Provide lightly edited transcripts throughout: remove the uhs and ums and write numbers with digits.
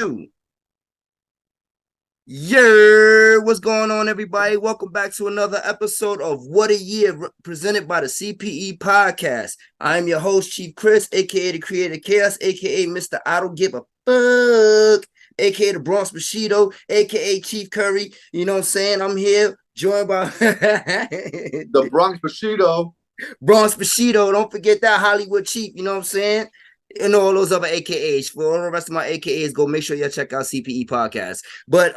2. Yeah, what's going on, everybody? Welcome back to another episode of What a Year, presented by the C.P.E podcast. I'm your host, Chief Chris, aka the Creator Chaos, aka Mr. I don't give a fuck, aka the Bronx Bushido, aka Chief Curry. You know what I'm saying? I'm here joined by The Bronx Bushido. Bronx Bushido. Don't forget that Hollywood Chief. You know what I'm saying? And all those other AKAs. For all the rest of my AKAs, go make sure you check out CPE podcast. But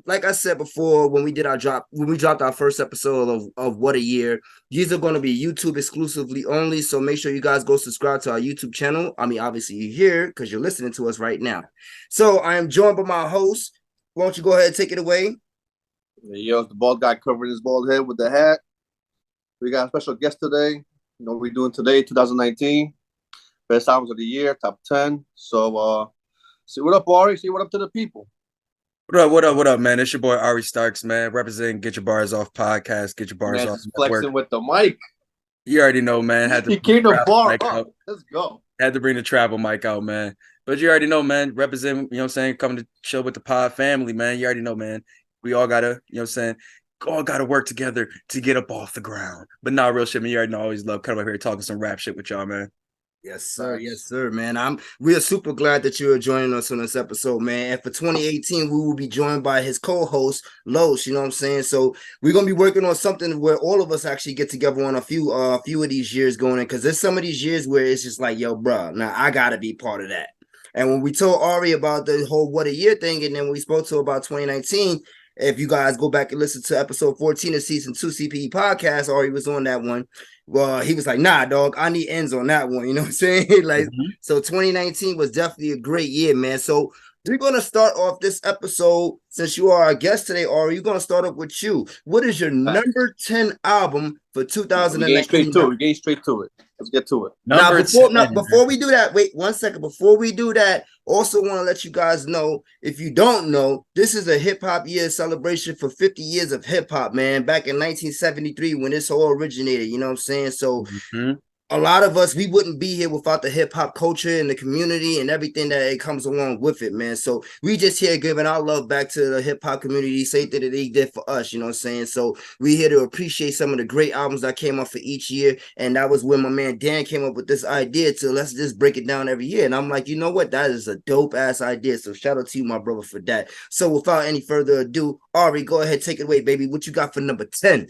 like I said before, when we dropped our first episode of What a Year, these are going to be YouTube exclusively only. So make sure you guys go subscribe to our YouTube channel. I mean, obviously you're here because you're listening to us right now. So I am joined by my host. Why don't you go ahead and take it away? Yo, the bald guy covering his bald head with the hat. We got a special guest today. You know what we're doing today, 2019. Best albums of the year, top 10. So, see what up, Ari. See what up to the people. What up, man? It's your boy Ari Starks, man. Representing Get Your Bars Off podcast, Get Your Bars Man, Off just flexing network. with the mic. You already know, man. He came to bar up. Let's go. Had to bring the travel mic out, man. But you already know, man. Represent, you know what I'm saying? Coming to chill with the pod family, man. You already know, man. We all gotta, you know what I'm saying? All gotta work together to get up off the ground. But not real shit, man. You already know I always love coming up here talking some rap shit with y'all, man. Yes, sir. Yes, sir, man. We are super glad that you are joining us on this episode, man. And for 2018, we will be joined by his co-host, Los. You know what I'm saying? So we're gonna be working on something where all of us actually get together on a few of these years going in, because there's some of these years where it's just like, yo, bro, now I gotta be part of that. And when we told Ari about the whole What a Year thing, and then we spoke to about 2019. If you guys go back and listen to episode 14 of season 2 CPE podcast, Ari was on that one. Well, he was like, nah, dog, I need ends on that one. You know what I'm saying? So 2019 was definitely a great year, man. So we're going to start off this episode, since you are our guest today, Ari, you're going to start off with you. What is your number 10 album for 2019? We're getting straight to it. Let's get to it. Before we do that, wait 1 second. Before we do that, also want to let you guys know, if you don't know, this is a hip hop year celebration for 50 years of hip hop, man. Back in 1973 when this all originated, you know what I'm saying? So a lot of us, we wouldn't be here without the hip hop culture and the community and everything that it comes along with it, man. So we just here giving our love back to the hip hop community, same thing that they did for us, you know what I'm saying? So we here to appreciate some of the great albums that came out for each year. And that was when my man Dan came up with this idea to let's just break it down every year. And I'm like, you know what? That is a dope ass idea. So shout out to you, my brother, for that. So without any further ado, Ari, go ahead, take it away, baby. What you got for number 10?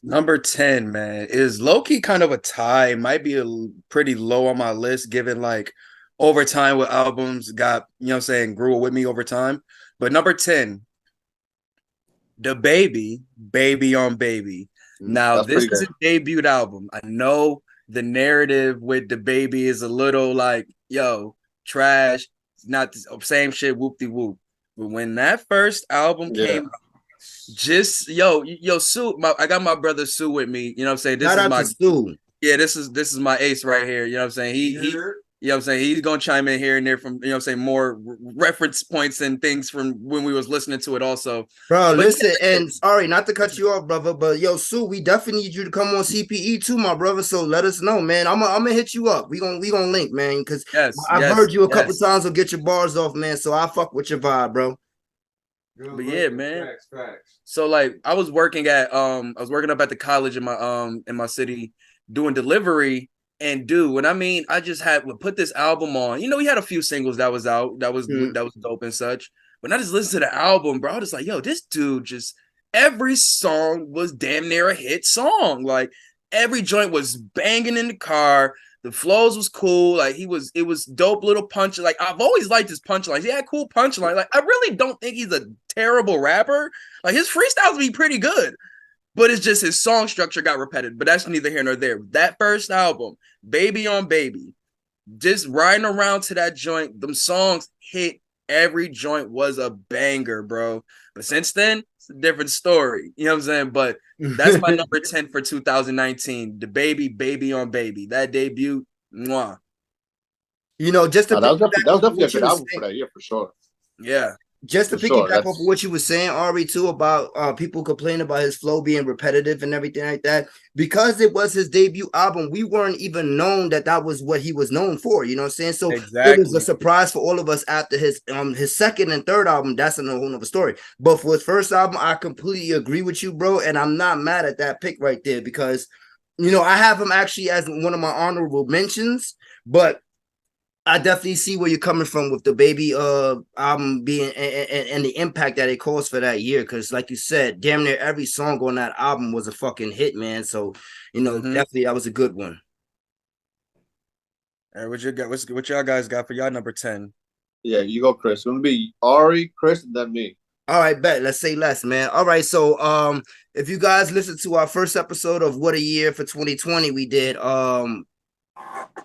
Number 10, man, is low-key kind of a tie. It might be pretty low on my list, given like over time what albums got, you know what I'm saying, grew with me over time. But number 10, The Baby on Baby. Now, this is a debut album. I know the narrative with The Baby is a little like, yo, trash, not the same shit, whoop-de-whoop. But when that first album came out, just yo Sue, I got my brother Sue with me, you know what I'm saying? Shout out to Sue. Yeah, this is my ace right here, you know what I'm saying? He you know what I'm saying, he's gonna chime in here and there from, you know what I'm saying, more reference points and things from when we was listening to it also. Bro, listen, and sorry not to cut you off, brother, but yo, Sue, we definitely need you to come on CPE too, my brother. So let us know, man. I'm gonna hit you up. We gonna link, man, because I've heard you a couple times. Will get your bars off, man. So I fuck with your vibe, bro. But yeah, man. Facts. So like I was working up at the college in my city doing delivery, and dude, I just had put this album on. You know, we had a few singles that was out that was dope and such. When I just listened to the album, bro, I was like, yo, this dude just every song was damn near a hit song. Like every joint was banging in the car. The flows was cool. Like it was dope little punch. Like I've always liked his punchlines. He had cool punchline. Like I really don't think he's a terrible rapper. Like his freestyles be pretty good, but it's just his song structure got repetitive. But that's neither here nor there. That first album, Baby on Baby, just riding around to that joint, them songs hit. Every joint was a banger, bro. But since then, it's a different story. You know what I'm saying? But that's my number 10 for 2019. The Baby on Baby. That debut, mwah. You know, just to that was definitely a good album for that year, for sure. Yeah. just to For sure. piggyback off of what you were saying, Ari, too, about people complaining about his flow being repetitive and everything like that, because it was his debut album, we weren't even known that that was what he was known for. You know what I'm saying? So it was a Exactly. surprise for all of us after his second and third album. That's a whole nother story. But for his first album, I completely agree with you, bro, and I'm not mad at that pick right there because, I have him actually as one of my honorable mentions, but I definitely see where you're coming from with the baby album being and the impact that it caused for that year. Cause like you said, damn near every song on that album was a fucking hit, man. So, definitely that was a good one. All right, what y'all guys got for y'all number 10? Yeah, you go, Chris. It's gonna be Ari, Chris, and then me. All right, bet. Let's say less, man. All right. So if you guys listened to our first episode of What a Year for 2020, we did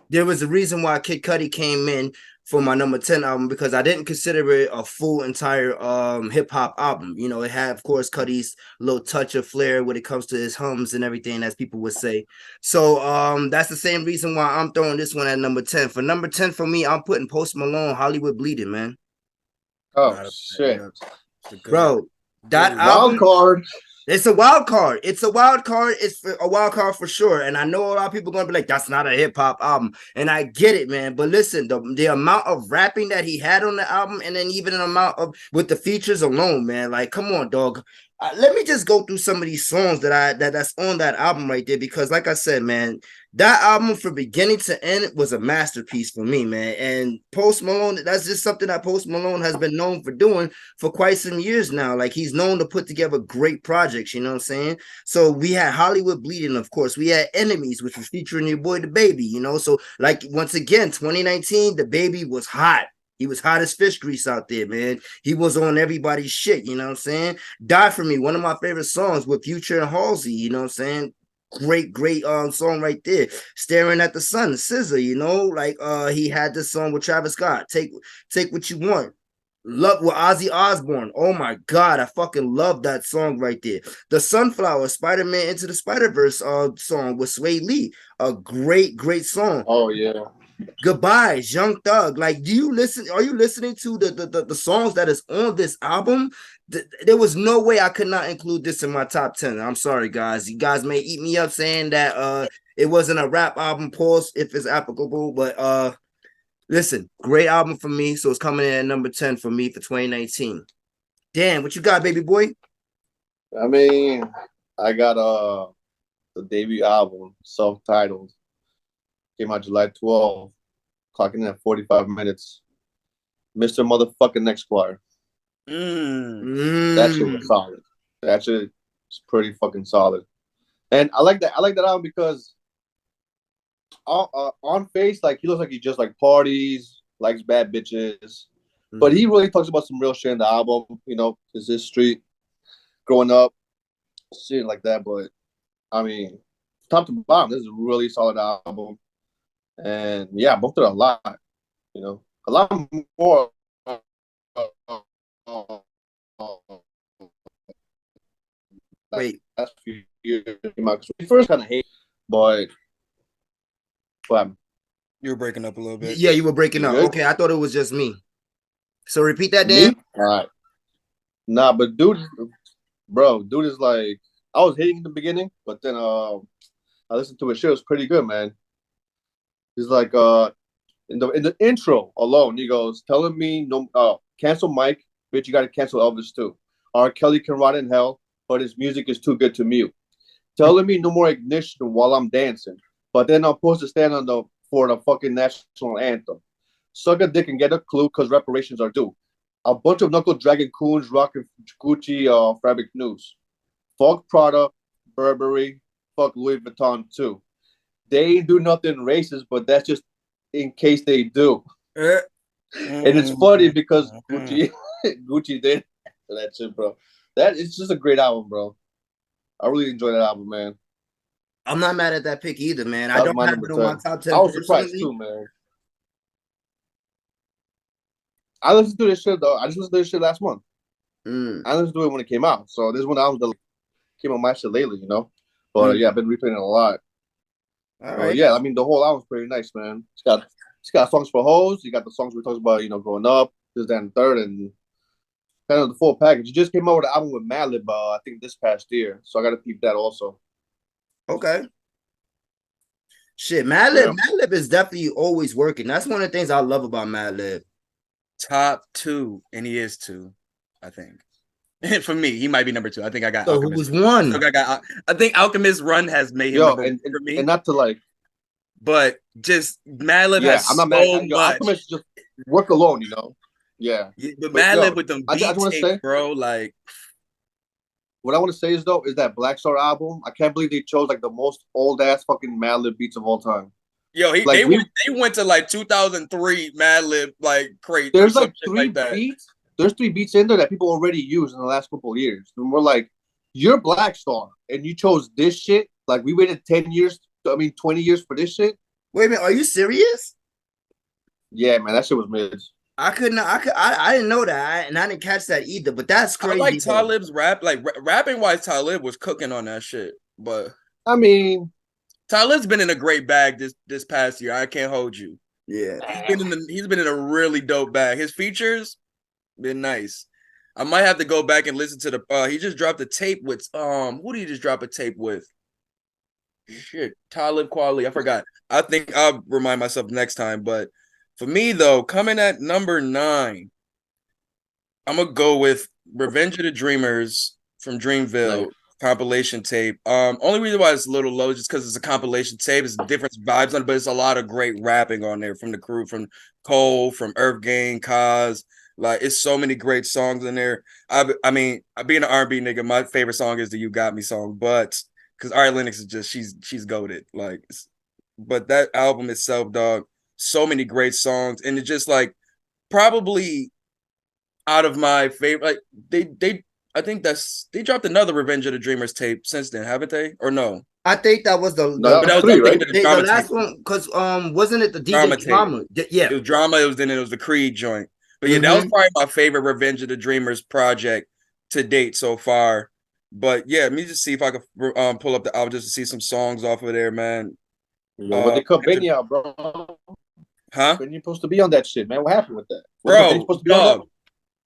there was a reason why Kid Cudi came in for my number 10 album because I didn't consider it a full entire hip hop album. It had, of course, Cudi's little touch of flair when it comes to his hums and everything, as people would say. So that's the same reason why I'm throwing this one at number 10. For number 10 for me, I'm putting Post Malone, Hollywood Bleeding, man. Oh shit. Bro, that Wild album. card. It's a wild card. It's a wild card. It's a wild card for sure. And I know a lot of people are gonna be like, "That's not a hip hop album," and I get it, man. But listen, the amount of rapping that he had on the album, and then even an amount of with the features alone, man. Like, come on, dog. Let me just go through some of these songs that's on that album right there, because, like I said, man, that album from beginning to end was a masterpiece for me, man. And Post Malone, that's just something that Post Malone has been known for doing for quite some years now. Like, he's known to put together great projects, you know what I'm saying? So we had Hollywood Bleeding, of course. We had Enemies, which was featuring your boy, The Baby, So, like, once again, 2019, The Baby was hot. He was hot as fish grease out there, man. He was on everybody's shit, you know what I'm saying? Die For Me, one of my favorite songs with Future and Halsey, you know what I'm saying? Great song right there. Staring at the Sun, SZA, like he had this song with Travis Scott, Take What You Want. Love with Ozzy Osbourne. Oh my god, I fucking love that song right there. The Sunflower, Spider-Man Into the Spider-Verse song with Sway Lee. A great song. Oh yeah. Goodbyes, Young Thug. Like, are you listening to the songs that is on this album? There was no way I could not include this in my top 10. I'm sorry, guys. You guys may eat me up saying that it wasn't a rap album, pause if it's applicable, but listen, great album for me. So it's coming in at number 10 for me for 2019. Damn, what you got, baby boy? I mean, I got the debut album, self-titled. Came out July 12th, clocking in at 45 minutes. Mr. Motherfucking Esquire. That shit was solid. That shit is pretty fucking solid. And I like that. I like that album because on face, like, he looks like he just like parties, likes bad bitches. But he really talks about some real shit in the album, his history, growing up, shit like that. But I mean, top to bottom, this is a really solid album. And yeah, I bumped it a lot, a lot more. Wait, last few years, we first kind of hate, but you were breaking up a little bit. yeah, you were breaking up. Good? Okay, I thought it was just me. So repeat that, Me? Dan. All right. Nah, but dude is like, I was hating in the beginning, but then I listened to his shit. It was pretty good, man. He's like, in the intro alone, he goes, telling me no, cancel Mike, bitch, you gotta cancel Elvis too. R. Kelly can rot in hell, but his music is too good to mute. Telling me no more ignition while I'm dancing, but then I'm supposed to stand for the fucking national anthem. Suck a dick and get a clue, cause reparations are due. A bunch of knuckle dragging coons rocking Gucci fabric news. Fuck Prada, Burberry, fuck Louis Vuitton too. They ain't do nothing racist, but that's just in case they do. And it's funny because Gucci did that shit, bro. It's just a great album, bro. I really enjoy that album, man. I'm not mad at that pick either, man. That I was don't my have number it on 10. my top 10 I was personally. surprised too, man. I listened to this shit though. I just listened to this shit last month. I listened to it when it came out. So this one album that came on my shit lately, But yeah, I've been replaying it a lot. All right. Yeah, I mean the whole album's pretty nice, man. It's got songs for hoes. You got the songs we talked about, growing up, this, that, and third, and kind of the full package. He just came out with an album with Madlib, I think this past year. So I got to peep that also. Okay. Shit, Yeah. Madlib is definitely always working. That's one of the things I love about Madlib. Top 2, and he is 2, I think. For me, he might be number 2. I think I got So Alchemist. who was 1? I think Alchemist Run has made him number 1 for me. And not to like, but just Madlib has I'm not so mad. much. Alchemist just work alone, you know. Yeah, but Madlib with them beat tapes, bro. Like, what I want to say is though, is that Black Star album. I can't believe they chose like the most old ass fucking Madlib beats of all time. Yo, they went to like 2003 Madlib like crate. There's like 3 beats. There's 3 beats in there that people already used in the last couple of years, and we're like, you're Black Star, and you chose this shit. Like we waited 10 years. 20 years for this shit. Wait a minute, are you serious? Yeah, man, that shit was mid. I didn't know that, and I didn't catch that either. But that's crazy. I like Talib's rap, like rapping wise. Talib was cooking on that shit, but I mean, Talib's been in a great bag this past year. I can't hold you. Yeah, he's been in a really dope bag. His features been nice. I might have to go back and listen to the. He just dropped a tape with who did he just drop a tape with? Shit, Talib Kweli. I forgot. I think I'll remind myself next time. But for me, though, coming at number 9, I'm gonna go with Revenge of the Dreamers from Dreamville compilation tape. Only reason why it's a little low is just because it's a compilation tape. It's different vibes on it, but it's a lot of great rapping on there from the crew, from Cole, from Earth Gang, Kaz. Like, it's so many great songs in there. I mean, being an R&B nigga, my favorite song is the "You Got Me" song, but because Ari Lennox is just she's goated. Like, but that album itself, dog, so many great songs, and it's just like probably out of my favorite. Like I think they dropped another Revenge of the Dreamers tape since then, haven't they? Or no? I think that was the last one because wasn't it the DJ Drama? Yeah, it was Drama. It was the Creed joint. But yeah, that was probably my favorite Revenge of the Dreamers project to date so far. But yeah, let me just see if I could pull up the album just to see some songs off of there, man. But they cut Benny out, bro. Huh? Benny supposed to be on that shit, man. What happened with that? Bro, dog.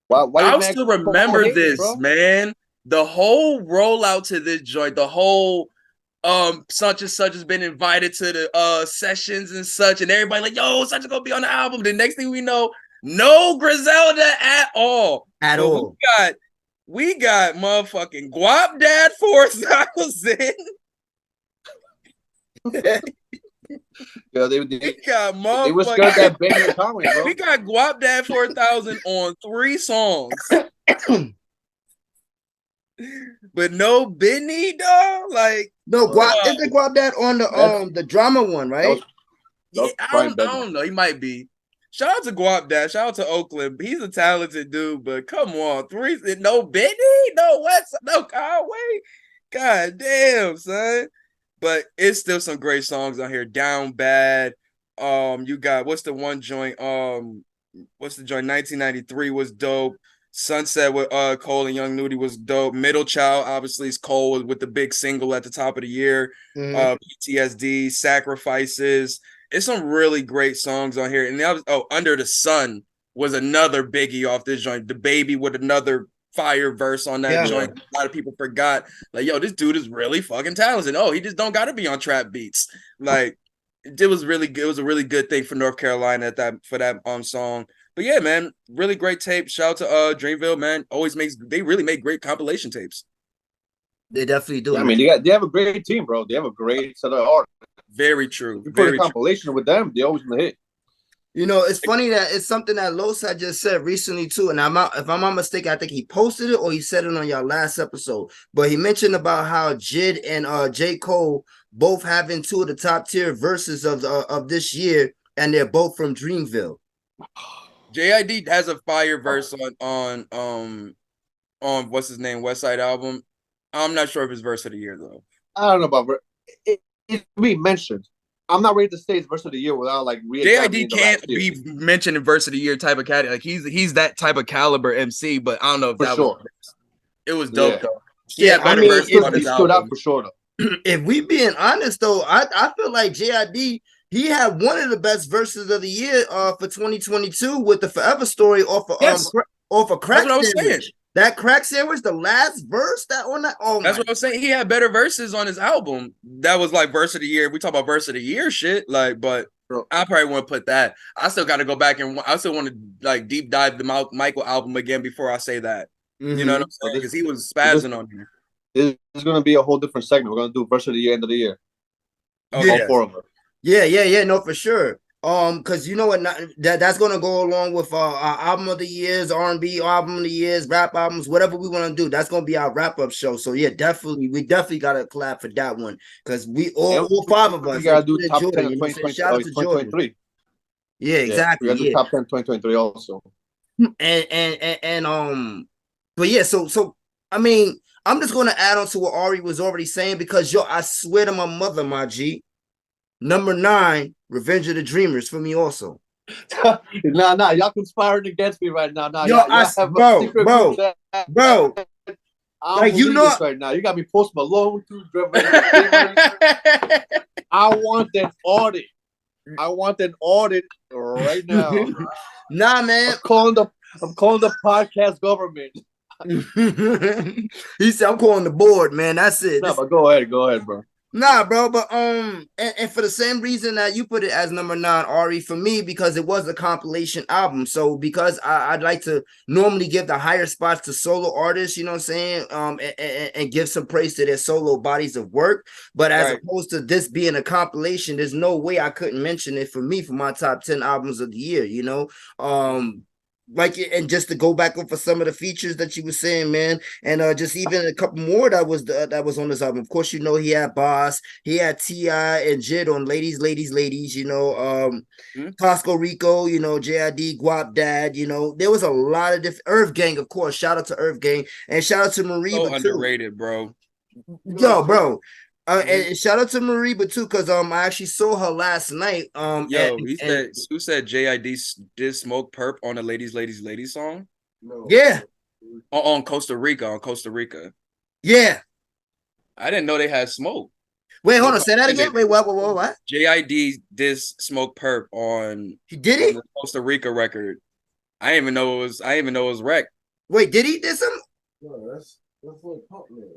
Why I still remember this, man. The whole rollout to this joint, the whole such and such has been invited to the sessions and such, and everybody like, yo, such is gonna be on the album. The next thing we know, no Griselda at all. We got motherfucking Guap Dad 4000. Yeah, they were scared that Benny comment, bro. We got Guap Dad 4000 on 3 songs. But no Benny, dog. Like, no Guap. Isn't Guap Dad on the Drama one, right? I don't know. He might be. Shout out to Guap Dad. Shout out to Oakland. He's a talented dude, but come on, 3 no Benny, no West, no Conway. God damn, son. But it's still some great songs on here. Down Bad. You got what's the one joint? What's the joint? 1993 was dope. Sunset with Cole and Young Nudie was dope. Middle Child, obviously, is Cole with the big single at the top of the year. PTSD, Sacrifices. It's some really great songs on here. And that was, Under the Sun was another biggie off this joint. The Baby with another fire verse on that joint. A lot of people forgot. Like, yo, this dude is really fucking talented. Oh, he just don't got to be on trap beats. Like, it was a really good thing for North Carolina for that song. But yeah, man, really great tape. Shout out to Dreamville, man. They really make great compilation tapes. They definitely do. Yeah, I mean, they have a great team, bro. They have a great set of art. Very true. If you put a compilation with them, they always gonna hit. You know, it's funny that it's something that Los had just said recently too, and if I'm not mistaken, I think he posted it or he said it on your last episode. But he mentioned about how Jid and J. Cole both having 2 of the top tier verses of this year, and they're both from Dreamville. JID has a fire verse on what's his name, West Side album. I'm not sure if it's verse of the year though. I don't know about it be mentioned. I'm not ready to say it's verse of the year without like JID can't be mentioned in verse of the year type of category. Like he's that type of caliber MC, but I don't know if that was it was dope though. Yeah, I mean, he stood out for sure though. If we being honest though, I feel like JID, he had one of the best verses of the year for 2022 with the Forever Story off off a crack That's what I was saying. sandwich. That crack sandwich, the last verse that on that. Oh, that's my what I was saying. He had better verses on his album. That was like verse of the year. We talk about verse of the year shit, like, but I probably wouldn't put that. I still got to go back and I still want to like deep dive the Michael album again before I say that. You know what I'm saying? Because he was spazzing on here. It's going to be a whole different segment. We're going to do verse of the year, end of the year. Yeah. All four of them. Yeah, no, for sure. Because you know what, that's gonna go along with our album of the years, R&B album of the years, rap albums, whatever we want to do. That's gonna be our wrap up show. So yeah, we definitely gotta clap for that one because we all five of us. We gotta do top Jordan, 10 of 2020. Shout out to 2023. Yeah, exactly. We gotta do top 10 2023 also. And but yeah, so I mean, I'm just gonna add on to what Ari was already saying because I swear to my mother, my G. Number 9, Revenge of the Dreamers for me also. Nah, y'all conspiring against me right now. Nah, yo, y'all have a secret bro. Like you know, right now you got me Post Malone too. I want that audit. I want an audit right now. Nah, man. I'm calling the podcast government. He said, "I'm calling the board, man. That's it." No, but go ahead, bro. Nah, bro, but and for the same reason that you put it as number 9, Ari, for me, because it was a compilation album. So because I'd like to normally give the higher spots to solo artists, you know what I'm saying? And give some praise to their solo bodies of work. But as opposed to this being a compilation, there's no way I couldn't mention it for me for my top 10 albums of the year, you know? Like, and just to go back over some of the features that you were saying, man, and just even a couple more that was on this album. Of course, you know, he had Boss, he had T.I. and Jid on Ladies, you know, Costco Rico, you know, JID, Guap Dad, you know, there was a lot of different Earth Gang, of course. Shout out to Earth Gang and shout out to Mariba so underrated, bro. Yo, bro. And shout out to Mariba too, because I actually saw her last night. Who said JID did smoke perp on a ladies song? No. Yeah. On Costa Rica. Yeah. I didn't know they had smoke. Wait, hold on. Say that again. Wait, what? JID did smoke perp on the Costa Rica record. I didn't even know it was wreck. Wait, did he did some? No, that's what Pump Man.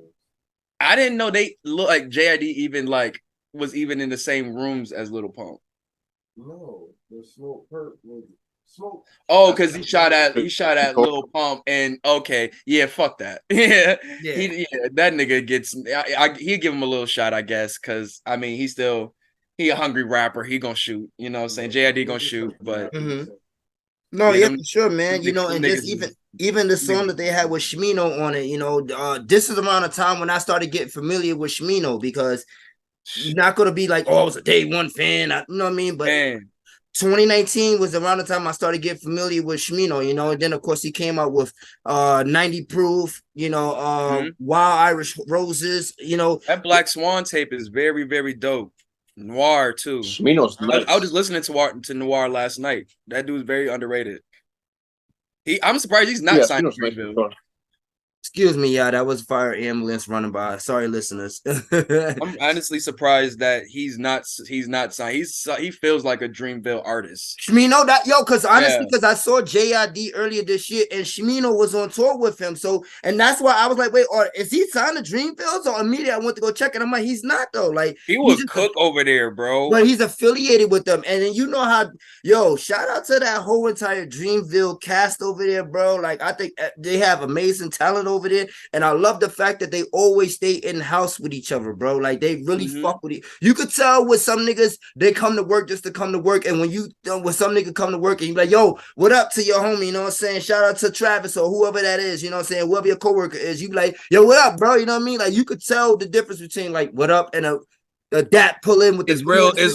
I didn't know they look like JID even like was even in the same rooms as Little Pump. No, the smoke perp was smoke. Oh, because he shot at Lil Pump, and okay, yeah, fuck that. yeah, that nigga gets. He'd give him a little shot, I guess, because I mean he a hungry rapper. He gonna shoot. You know what I'm saying? JID gonna shoot, but no, yeah, for sure, man. You know, and just even the song that they had with Shmino on it, you know, this is around the time when I started getting familiar with Shmino because you're not gonna be like, oh, I was a day one fan. You know what I mean? But 2019 was around the time I started getting familiar with Shmino, you know, and then of course he came out with 90 Proof, you know, Wild Irish Roses, you know. That Black Swan tape is very, very dope. Noir too. Shmino's nice. I was just listening to Noir last night. That dude's very underrated. I'm surprised he's not signed to Dreamville. Excuse me, yeah, that was fire ambulance running by. Sorry, listeners. I'm honestly surprised that he's not signed. He feels like a Dreamville artist. Shmino, because I saw JID earlier this year and Shmino was on tour with him. So, and that's why I was like, wait, or is he signed to Dreamville? So immediately I went to go check and I'm like, he's not though. Like he was cook over there, bro. But he's affiliated with them. And then you know how, shout out to that whole entire Dreamville cast over there, bro. Like I think they have amazing talent over there, and I love the fact that they always stay in house with each other, bro. Like they really fuck with it. You could tell with some niggas they come to work just to come to work, and when some nigga come to work and you be like, yo, what up to your homie? You know what I'm saying? Shout out to Travis or whoever that is. You know what I'm saying? Whoever your coworker is, you be like, yo, what up, bro? You know what I mean? Like you could tell the difference between like what up and a dat pull in with it's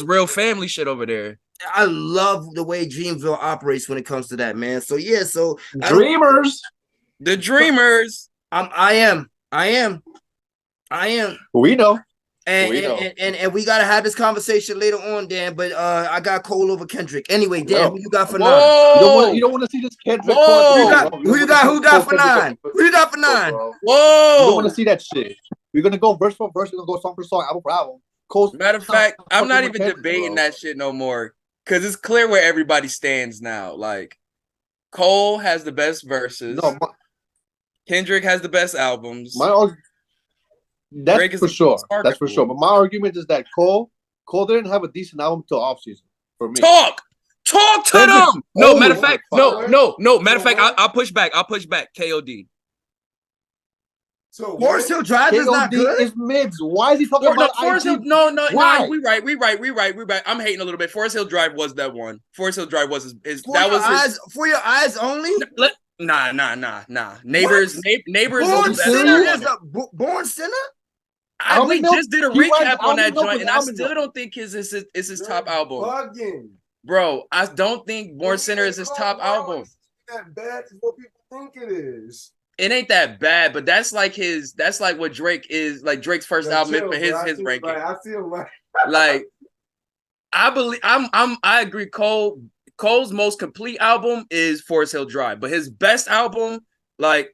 real family shit over there. I love the way Dreamville operates when it comes to that, man. So yeah, the Dreamers. I am. We know. And we gotta have this conversation later on, Dan. But I got Cole over Kendrick. Anyway, Dan, who you got for 9? You don't want to see this Kendrick. Who you got for 9? Who you got for 9? Whoa! You don't want to see that shit. We're gonna go verse for verse. We're gonna go song for song, album for album. Matter of fact, I'm not even debating that shit no more because it's clear where everybody stands now. Like Cole has the best verses. No, Kendrick has the best albums. That's Drake is for sure. That's for remarkable. sure. But my argument is that Cole didn't have a decent album till offseason for me. Talk to them. No, matter of fact, no. Matter of fact, I'll push back. KOD. So Forest Hill Drive is not good. Is mids. Why is he talking about Forest Hill? No. We right. I'm hating a little bit. Forest Hill Drive was that one. Forest Hill Drive was For your eyes only. Nah. Neighbors. Born Sinner is Born Sinner. We just did a recap on that joint, and I still don't think is his top album. Bugging. Bro, I don't think Born Sinner is his top album. That bad is what people think it is. It ain't that bad, but that's like what Drake is, like Drake's first album for his ranking. I feel like I agree. Cole's most complete album is Forest Hill Drive, but his best album, up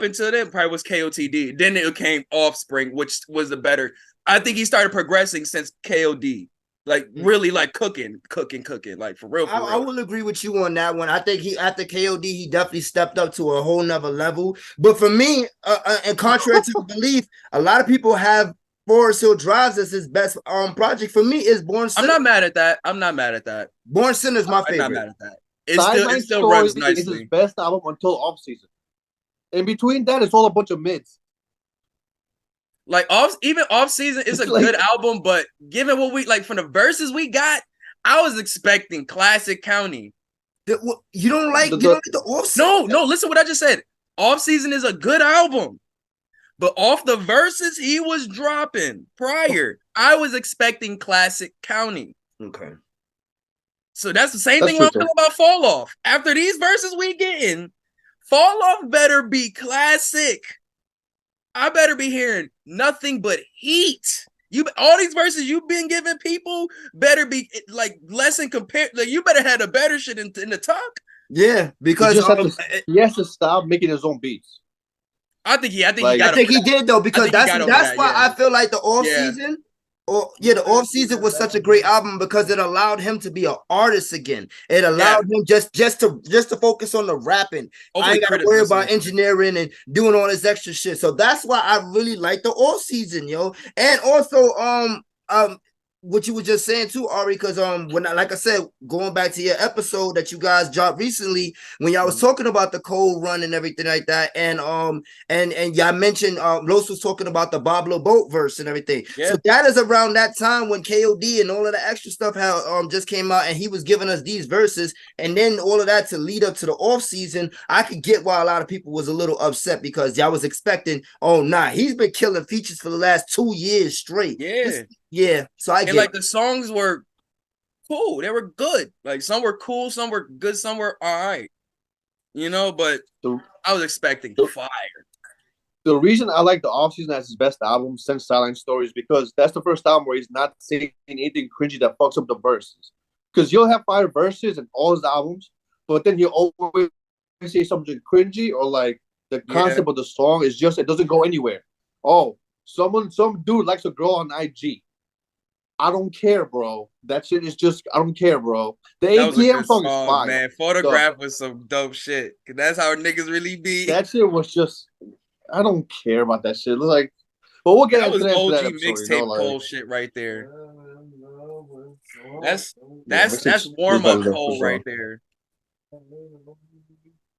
until then, probably was KOTD. Then it came Offspring, which was the better. I think he started progressing since KOD. Really cooking, like for real. I will agree with you on that one. I think after KOD, he definitely stepped up to a whole nother level. But for me, and contrary to belief, a lot of people have Forest Hill Drives as his best project. For me, is Born Sinner. I'm not mad at that. Born Sinner is my favorite. I'm not mad at that. It still runs nicely. It's his best album until off season. In between that, it's all a bunch of mids. Even off season is a good album, but given what we from the verses we got, I was expecting Classic County. You don't like the off season? No, listen what I just said. Off season is a good album, but off the verses he was dropping prior, I was expecting Classic County. Okay. So that's the same thing I'm talking about Fall Off. After these verses we getting, Fall Off better be classic. I better be hearing nothing but heat. All these verses you've been giving people better be less in compare. You better have the better shit in the talk. Yeah, because he has to stop making his own beats. I think he did though, because that's why I feel like the off season. The off season was such a great album because it allowed him to be an artist again. It allowed him just to focus on the rapping. I ain't got to worry about engineering and doing all this extra shit. So that's why I really like the off season, yo. And also, what you were just saying too, Ari, because like I said, going back to your episode that you guys dropped recently, when y'all was talking about the Cole run and everything like that, and y'all mentioned Los was talking about the Pablo Boat verse and everything. Yeah. So that is around that time when KOD and all of the extra stuff just came out, and he was giving us these verses, and then all of that to lead up to the off season. I could get why a lot of people was a little upset because y'all was expecting, he's been killing features for the last 2 years straight. Yeah. So I get the songs were cool. They were good. Some were cool, some were good, some were all right. But I was expecting fire. The reason I like the offseason as his best album since Silent Story is because that's the first album where he's not saying anything cringy that fucks up the verses. Because you'll have fire verses in all his albums, but then he'll always say something cringy or the concept of the song is just, it doesn't go anywhere. Oh, some dude likes a girl on IG. I don't care, bro. That shit is just, I don't care, bro. The ATM song is fire. Man, Photograph was some dope shit. Cause that's how niggas really be. That shit was just, I don't care about that shit. But we'll get into that. OG mixtape Cole shit right there. That's warm up Cole right there.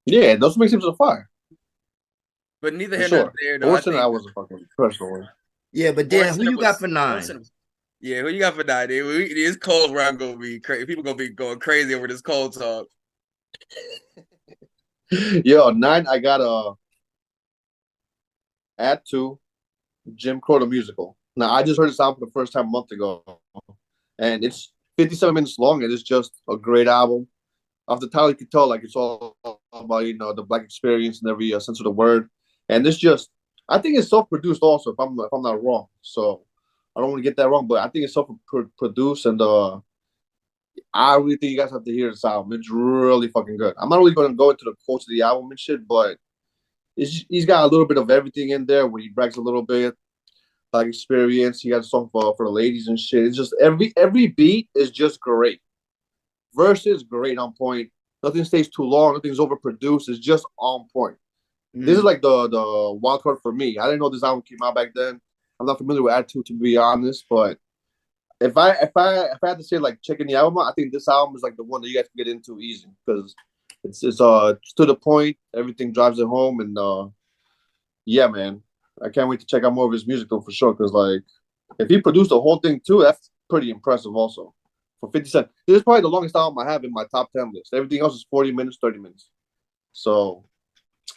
Yeah, those mixtapes are fire. But neither here nor there, though. I was a fucking personal one. Yeah, but Dan, who you got for 9? Yeah, who you got for 9? This Cole round gonna be crazy. People gonna be going crazy over this Cole talk. Yo, 9, I got Add to Jim Crow the Musical. Now, I just heard this album for the first time a month ago, and it's 57 minutes long, and it's just a great album. Off the title, you can tell it's all about the Black experience and every sense of the word, and it's just, I think it's self-produced also, if I'm not wrong. So I don't want to get that wrong, but I think it's self-produced, and I really think you guys have to hear this album. It's really fucking good. I'm not really going to go into the quotes of the album and shit, but he's got a little bit of everything in there where he brags a little bit, like experience. He got a song for the ladies and shit. It's just every beat is just great. Verse is great on point. Nothing stays too long. Nothing's overproduced. It's just on point. This is like the wild card for me. I didn't know this album came out back then. I'm not familiar with Attitude, to be honest, but if I had to say like checking the album out, I think this album is like the one that you guys can get into easy because it's to the point. Everything drives it home, and yeah, man, I can't wait to check out more of his music though for sure. Because like if he produced the whole thing too, that's pretty impressive. Also for 50 Cent, this is probably the longest album I have in my top 10 list. Everything else is 40 minutes, 30 minutes. So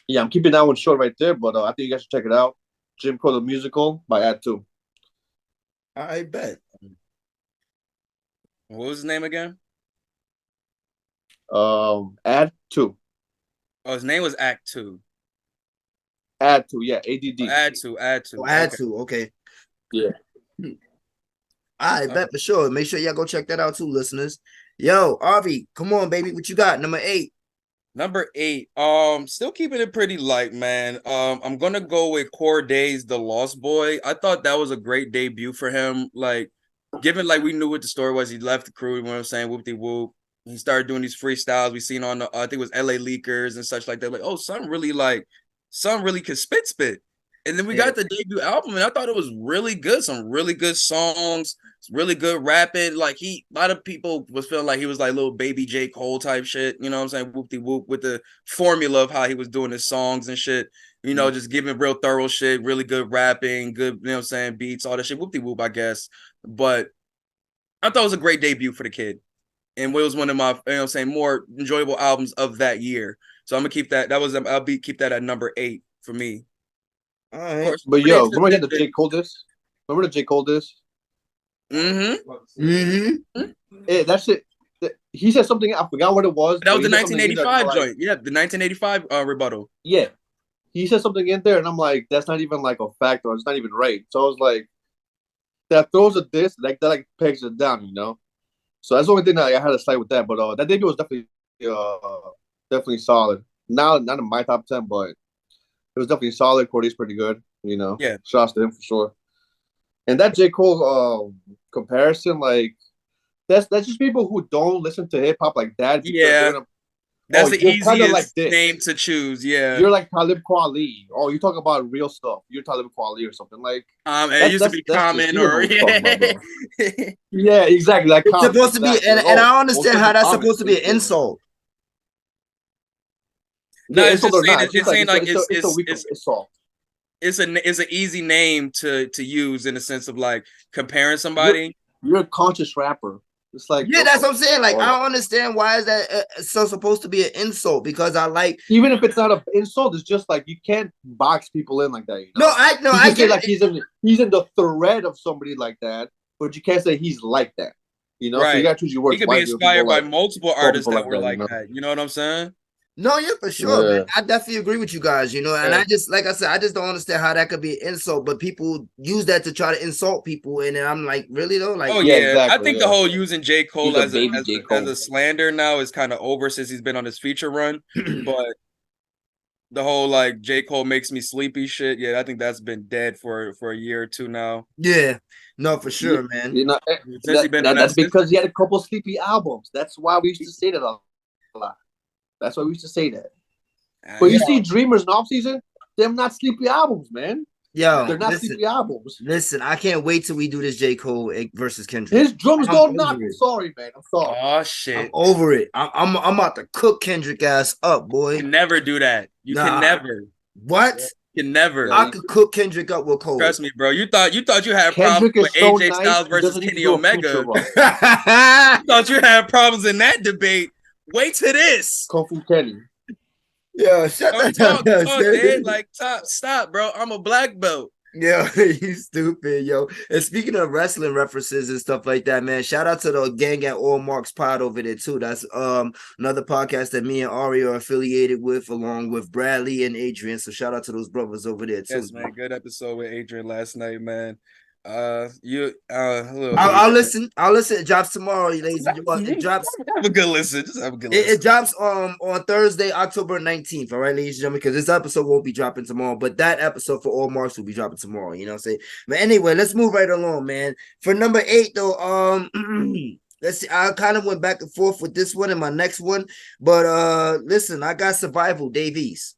yeah, I'm keeping that one short right there. But I think you guys should check it out. Jim Crow the Musical by Add2. I bet. What was his name again? Add2. Oh, his name was Act Two. Add2, yeah, ADD. Add to. Okay. Yeah. I bet for sure. Make sure y'all go check that out too, listeners. Yo, Arvy, come on, baby. What you got? Number 8. Number 8. Still keeping it pretty light, man. I'm gonna go with Cordae's The Lost Boy. I thought that was a great debut for him. Like, given like we knew what the story was, he left the crew, you know what I'm saying? Whoop de whoop. He started doing these freestyles we seen on the I think it was LA Leakers and such like that. Like, oh, some really could spit. And then we got the debut album, and I thought it was really good. Some really good songs, really good rapping. Like a lot of people was feeling like he was like little baby J. Cole type shit. You know what I'm saying? Whoop de whoop with the formula of how he was doing his songs and shit. You know, just giving real thorough shit, really good rapping, good, you know what I'm saying, beats, all that shit. Whoop de whoop, I guess. But I thought it was a great debut for the kid. And it was one of my, you know what I'm saying, more enjoyable albums of that year. So I'm gonna keep that. Keep that at number 8 for me. All right. Of course, But yo, remember the J. Cole disc? Remember the J. Cole disc? Hey, that shit. He said something. I forgot what it was. That was the 1985 joint. Yeah, the 1985 rebuttal. Yeah, he said something in there, and I'm like, that's not even like a fact, or it's not even right. So I was like, that throws a disc like that, like pegs it down, you know. So that's the only thing that I had to slight with that. But that debut was definitely solid. Not in my top 10, but it was definitely solid. Cordy's pretty good, you know. Yeah, shouts to him for sure. And that J. Cole comparison, like that's just people who don't listen to hip hop like that. Yeah, that's the easiest like name to choose. Yeah, you're like Talib Kweli. Oh, you talk about real stuff. You're Talib Kweli or something like. It used to be Common or yeah, exactly. Like it's supposed to be, and I understand how that's supposed to be an insult. No, it's just saying like it's insult. It's an easy name to use in the sense of like comparing somebody. You're a conscious rapper. It's like that's what I'm saying. Like I don't understand why is that so supposed to be an insult because I like even if it's not an insult, it's just like you can't box people in like that. You know? I get like he's in the thread of somebody like that, but you can't say he's like that. You know, so you gotta choose your words. He could be inspired by multiple artists that were like that. You know what I'm saying? No, yeah, for sure. Yeah. I definitely agree with you guys, you know, and I just, like I said, I just don't understand how that could be an insult, but people use that to try to insult people, and then I'm like, really though? Like, oh yeah, exactly, I think the whole using J. Cole as a slander now is kind of over since he's been on his feature run, but the whole like J. Cole makes me sleepy shit, yeah, I think that's been dead for a year or two now. Yeah, no, for sure, man. You know, that's because he had a couple sleepy albums. That's why we used to say that a lot. That's why we used to say that. But you see Dreamers in off-season, they're not sleepy albums, man. Yo, they're not sleepy albums. Listen, I can't wait till we do this J. Cole versus Kendrick. His drums don't knock. I'm sorry, man. I'm sorry. Oh shit. I'm over it. I'm about to cook Kendrick ass up, boy. You can never do that. You can never. What? You can never. I could cook Kendrick up with Cole. Trust me, bro. You thought you had problems with AJ Styles versus Kenny Omega. You thought you had problems in that debate. Wait to this. Kung Fu Kenny. Yeah, shut talk, dude. Like, stop, bro. I'm a black belt. Yeah, you stupid, yo. And speaking of wrestling references and stuff like that, man, shout out to the Gang at All Marks pod over there too. That's another podcast that me and Ari are affiliated with, along with Bradley and Adrian. So shout out to those brothers over there too. Yes, man. Good episode with Adrian last night, man. I'll listen. It drops tomorrow, ladies and gentlemen. It drops. Have a good listen. Just have a good listen. It drops on Thursday, October 19th. All right, ladies and gentlemen, because this episode won't be dropping tomorrow, but that episode for All Marks will be dropping tomorrow. You know what I'm saying? But anyway, let's move right along, man. For number 8, though, let's see. I kind of went back and forth with this one and my next one, but listen, I got Survival, Dave East.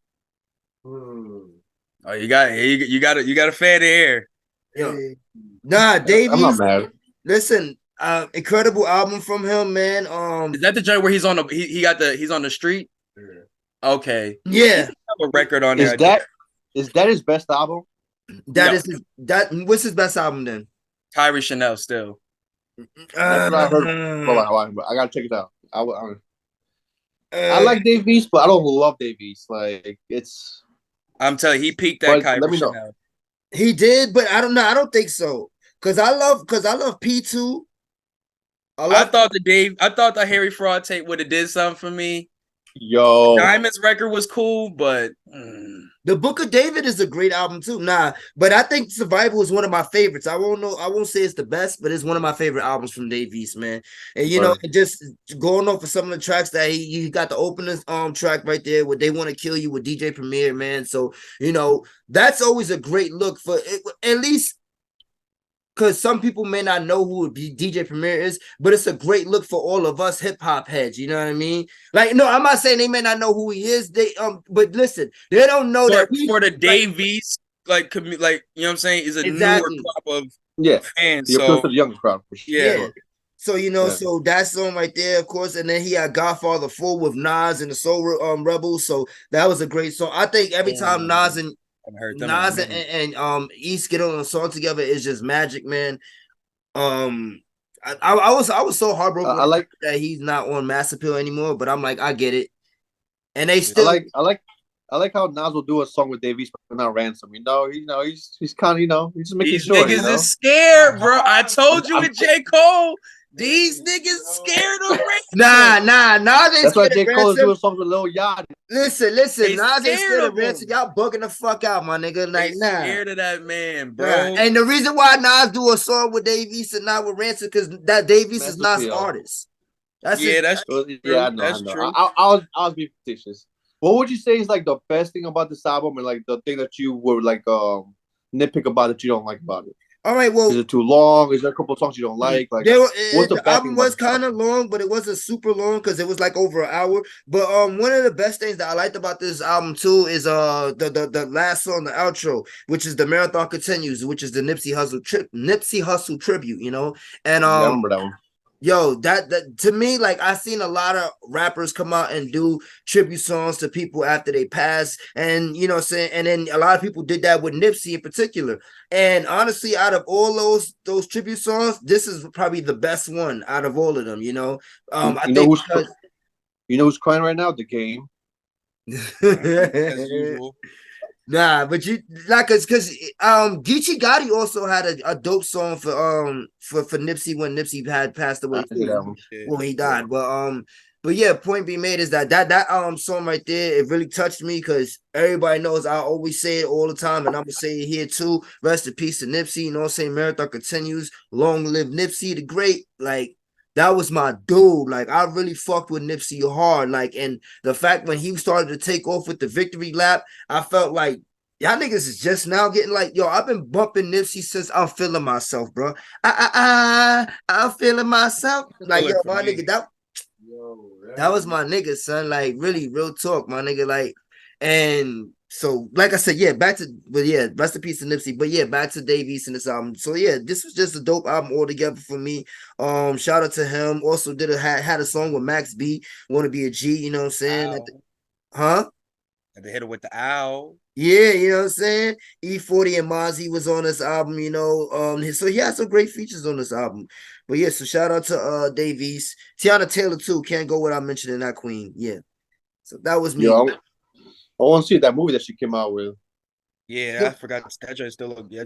Oh, you got a fan here. Yo, nah, Dave I'm not East. mad. Listen, incredible album from him, man. Is that the joint where he's on the he's on the street? Okay. He Yeah, does have a record on there. Is that his best album? that No. is his, that. What's his best album then? Tyree Chanel still. That's what I heard. Uh, But I gotta check it out. I like Dave East, but I don't love Dave East. Like it's. I'm telling you, he peaked that But let me know. Chanel. he did, but I don't know. I don't think so. Cause I love P2. I thought the Harry Fraud tape would have did something for me. Yo, Diamond's record was cool, but The Book of David is a great album too. Nah, but I think Survival is one of my favorites. I won't say it's the best, but it's one of my favorite albums from Dave East, man. And you know, just going off of some of the tracks that he got the opening track right there where They Want to Kill You with DJ Premier, man. So you know, that's always a great look for it, at least. Because some people may not know who DJ Premier is, but it's a great look for all of us hip hop heads. You know what I mean? Like, no, I'm not saying they may not know who he is. But listen, they don't know for the Dave East, like you know what I'm saying, is a newer crop of fans. You're close to the younger crowd for sure. Yeah. So you know, so that song right there, of course, and then he had Godfather 4 with Nas and the Soul Rebels. So that was a great song. I think every time Nas and East get on a song together is just magic, man. I was so heartbroken that he's not on Mass Appeal anymore, but I'm like, I get it. And they still I like how Nas will do a song with Dave East, but not Ransom. He's kind of he's just making these sure. Niggas is scared, bro. I told you with J. Cole. These niggas scared of Ransom. Nah. That's why J. Cole is doing songs with Lil Yachty. Listen. Nas ain't scared of Ransom. Y'all bugging the fuck out, my nigga. Like, scared of that man, bro. And the reason why Nas do a song with Dave East and not with Ransom, because that Dave East is Nas' artist. That's true. Yeah, I know. That's true. I was being fictitious. What would you say is like the best thing about this album, and like the thing that you were like nitpick about that you don't like about it? All right, well, is it too long? Is there a couple of songs you don't like? Like, the album was kind of long, but it wasn't super long because it was like over an hour. But one of the best things that I liked about this album too is the last song, the outro, which is The Marathon Continues, which is the Nipsey Hussle tribute, you know. And I remember that one. Yo, that to me, like, I seen a lot of rappers come out and do tribute songs to people after they pass, and you know what I'm saying, and then a lot of people did that with Nipsey in particular. And honestly, out of all those tribute songs, this is probably the best one out of all of them. You know, you know who's crying right now? The Game. As usual. Nah, but you like because Geechee Gotti also had a dope song for Nipsey when Nipsey had passed away. Well, he died. But yeah, point being made is that song right there, it really touched me because everybody knows I always say it all the time, and I'm gonna say it here too. Rest in peace to Nipsey. You know what I'm saying? Marathon Continues. Long live Nipsey the Great. Like, that was my dude. Like, I really fucked with Nipsey hard. Like, and the fact when he started to take off with the victory lap, I felt like y'all niggas is just now getting like, yo, I've been bumping Nipsey since I'm feeling myself, bro. I'm feeling myself. Like, yo, my nigga, that was my nigga, son. Like, really, real talk, my nigga. Like, and so, like I said, yeah, rest in peace to Nipsey. But yeah, back to Dave East and this album. So yeah, this was just a dope album altogether for me. Shout out to him. Also had a song with Max B, Want to Be a G, you know what I'm saying? They hit it with the owl. Yeah, you know what I'm saying? E40 and Mozzie was on this album, you know. So he had some great features on this album. But yeah, so shout out to Dave East. Tiana Taylor too. Can't go without mentioning that queen. Yeah. So that was me. Yo, I want to see that movie that she came out with. Yeah, I forgot that joint still look. I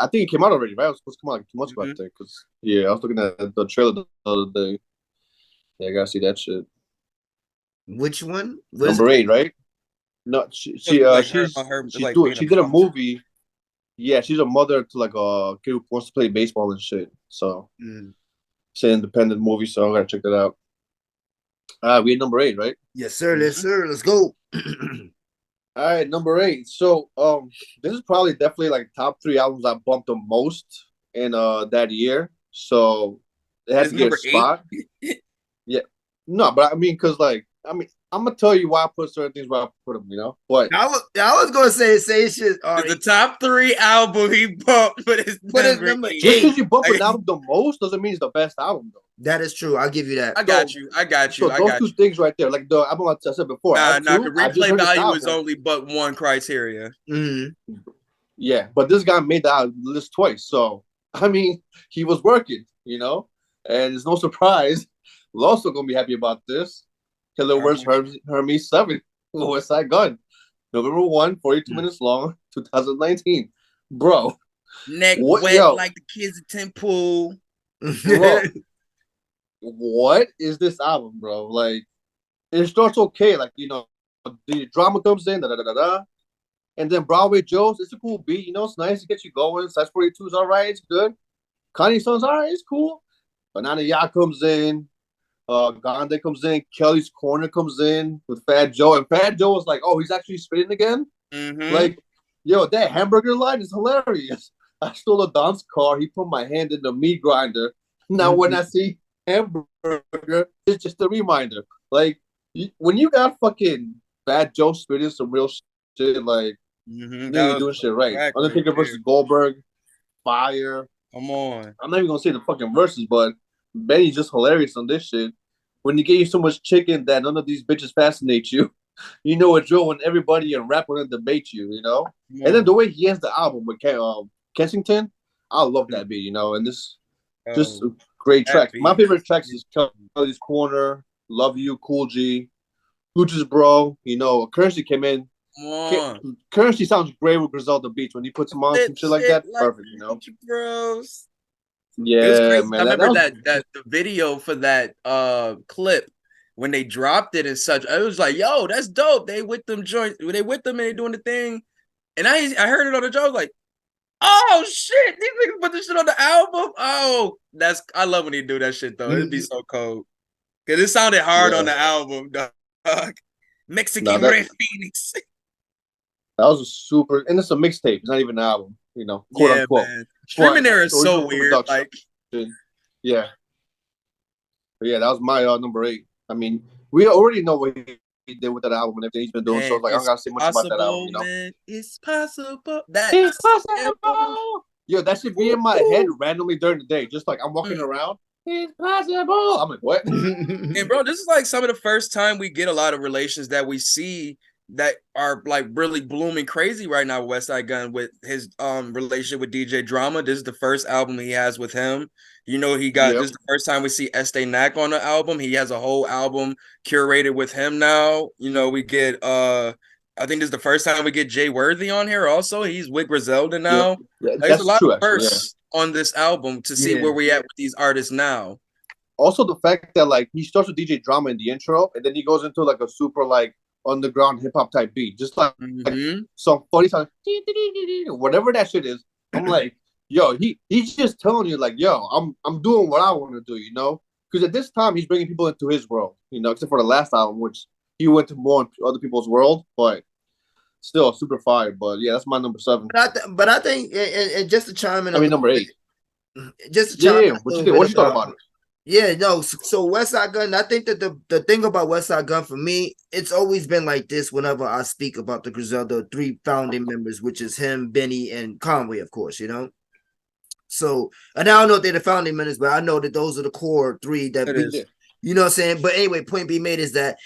think it came out already, right? It was supposed to come out like 2 months ago, I think. Cause I was looking at the trailer the other day. Yeah, I gotta see that shit. Which one? Number 8, right? No, she did a movie. Yeah, she's a mother to like a kid who wants to play baseball and shit. So it's an independent movie, so I gotta check that out. We at number 8, right? Yes, sir. Yes, sir. Let's go. All right, number 8. So this is probably definitely like top 3 albums I bumped the most in that year. So They had to get a spot. Yeah. No, but I mean, because I'm gonna tell you why I put certain things where I put them, But I was gonna say shit. The top 3 album he bumped, but it's number 8. Just because you bump an album the most doesn't mean it's the best album, though. That is true. I'll give you that. I got you. So those two things right there, like the album I said before. The replay value is only but one criteria. Mm-hmm. Yeah, but this guy made that list twice, so I mean, he was working, and it's no surprise. We're also gonna be happy about this. Killer Words Hermes 7, West Side Gun, November 1, 42 minutes long, 2019, bro. Neck wet like the kids at Temple. Bro, what is this album, bro? Like, it starts okay, the drama comes in, and then Broadway Joe's, it's a cool beat, it's nice to get you going. Size 42 is all right, it's good. Kanye Song's all right, it's cool. Banana Yacht comes in, Gandhi comes in, Kelly's Corner comes in with Fat Joe, and Fat Joe was like, oh, he's actually spitting again? Mm-hmm. Like, yo, that hamburger line is hilarious. I stole a Don's car, he put my hand in the meat grinder. Now, when I see hamburger, it's just a reminder. Like, when you got fucking Fat Joe spitting some real shit, like, you're doing shit right. Undertaker versus Goldberg, fire. Come on. I'm not even gonna say the fucking verses, but Benny's just hilarious on this shit. When you get you so much chicken that none of these bitches fascinate you, you know what, Joe, when everybody in rap want to debate you, Yeah. And then the way he ends the album with Kensington, I love that beat, and this just a great track. My favorite tracks is Kelly's Corner, Love You, Cool G, Gucci's Bro. Currency came in. Currency sounds great with Griselda Beats when he puts them on some shit like that. Perfect, Bros. Yeah, man. I remember that the video for that clip when they dropped it and such. I was like, yo, that's dope. They with them joints. They with them and they doing the thing. And I heard it on the joke like, oh shit, these niggas put this shit on the album. Oh, I love when he do that shit though. It'd be so cold. Cause it sounded hard on the album, dog. Mexican Red Phoenix. That was a super, and it's a mixtape. It's not even an album, quote unquote. Man. Streaming there is so weird. Like, yeah, but yeah, that was my number 8. I mean, we already know what he did with that album and everything he's been doing. Man, so like, I don't gotta say much about that album. Man, it's possible. It's possible. Yo, that should be in my head randomly during the day, just like I'm walking around. It's possible. I'm like, what? And bro, this is like some of the first time we get a lot of relations that we see that are like really blooming crazy right now. West Side Gun with his relationship with DJ Drama. This is the first album he has with him. He got this is the first time we see Estee Nack on the album. He has a whole album curated with him now. We get I think this is the first time we get Jay Worthy on here also. He's with Griselda now. Yeah, there's a lot of firsts on this album to see where we at with these artists now. Also the fact that like he starts with DJ Drama in the intro and then he goes into like a super like underground hip hop type beat, just like some funny song, whatever that shit is. I'm like, yo, he's just telling you like, yo, I'm doing what I want to do, because at this time he's bringing people into his world, except for the last album, which he went to more other people's world, but still super fire. But yeah, that's my number 7. But I think, and just to chime in, I mean number 8. Just to chime in, what you talking about it? Yeah, no. So West Side Gun, I think that the thing about West Side Gun for me, it's always been like this whenever I speak about the Griselda 3 founding members, which is him, Benny, and Conway, of course, So, and I don't know if they're the founding members, but I know that those are the core 3 that you know what I'm saying? But anyway, point being made is that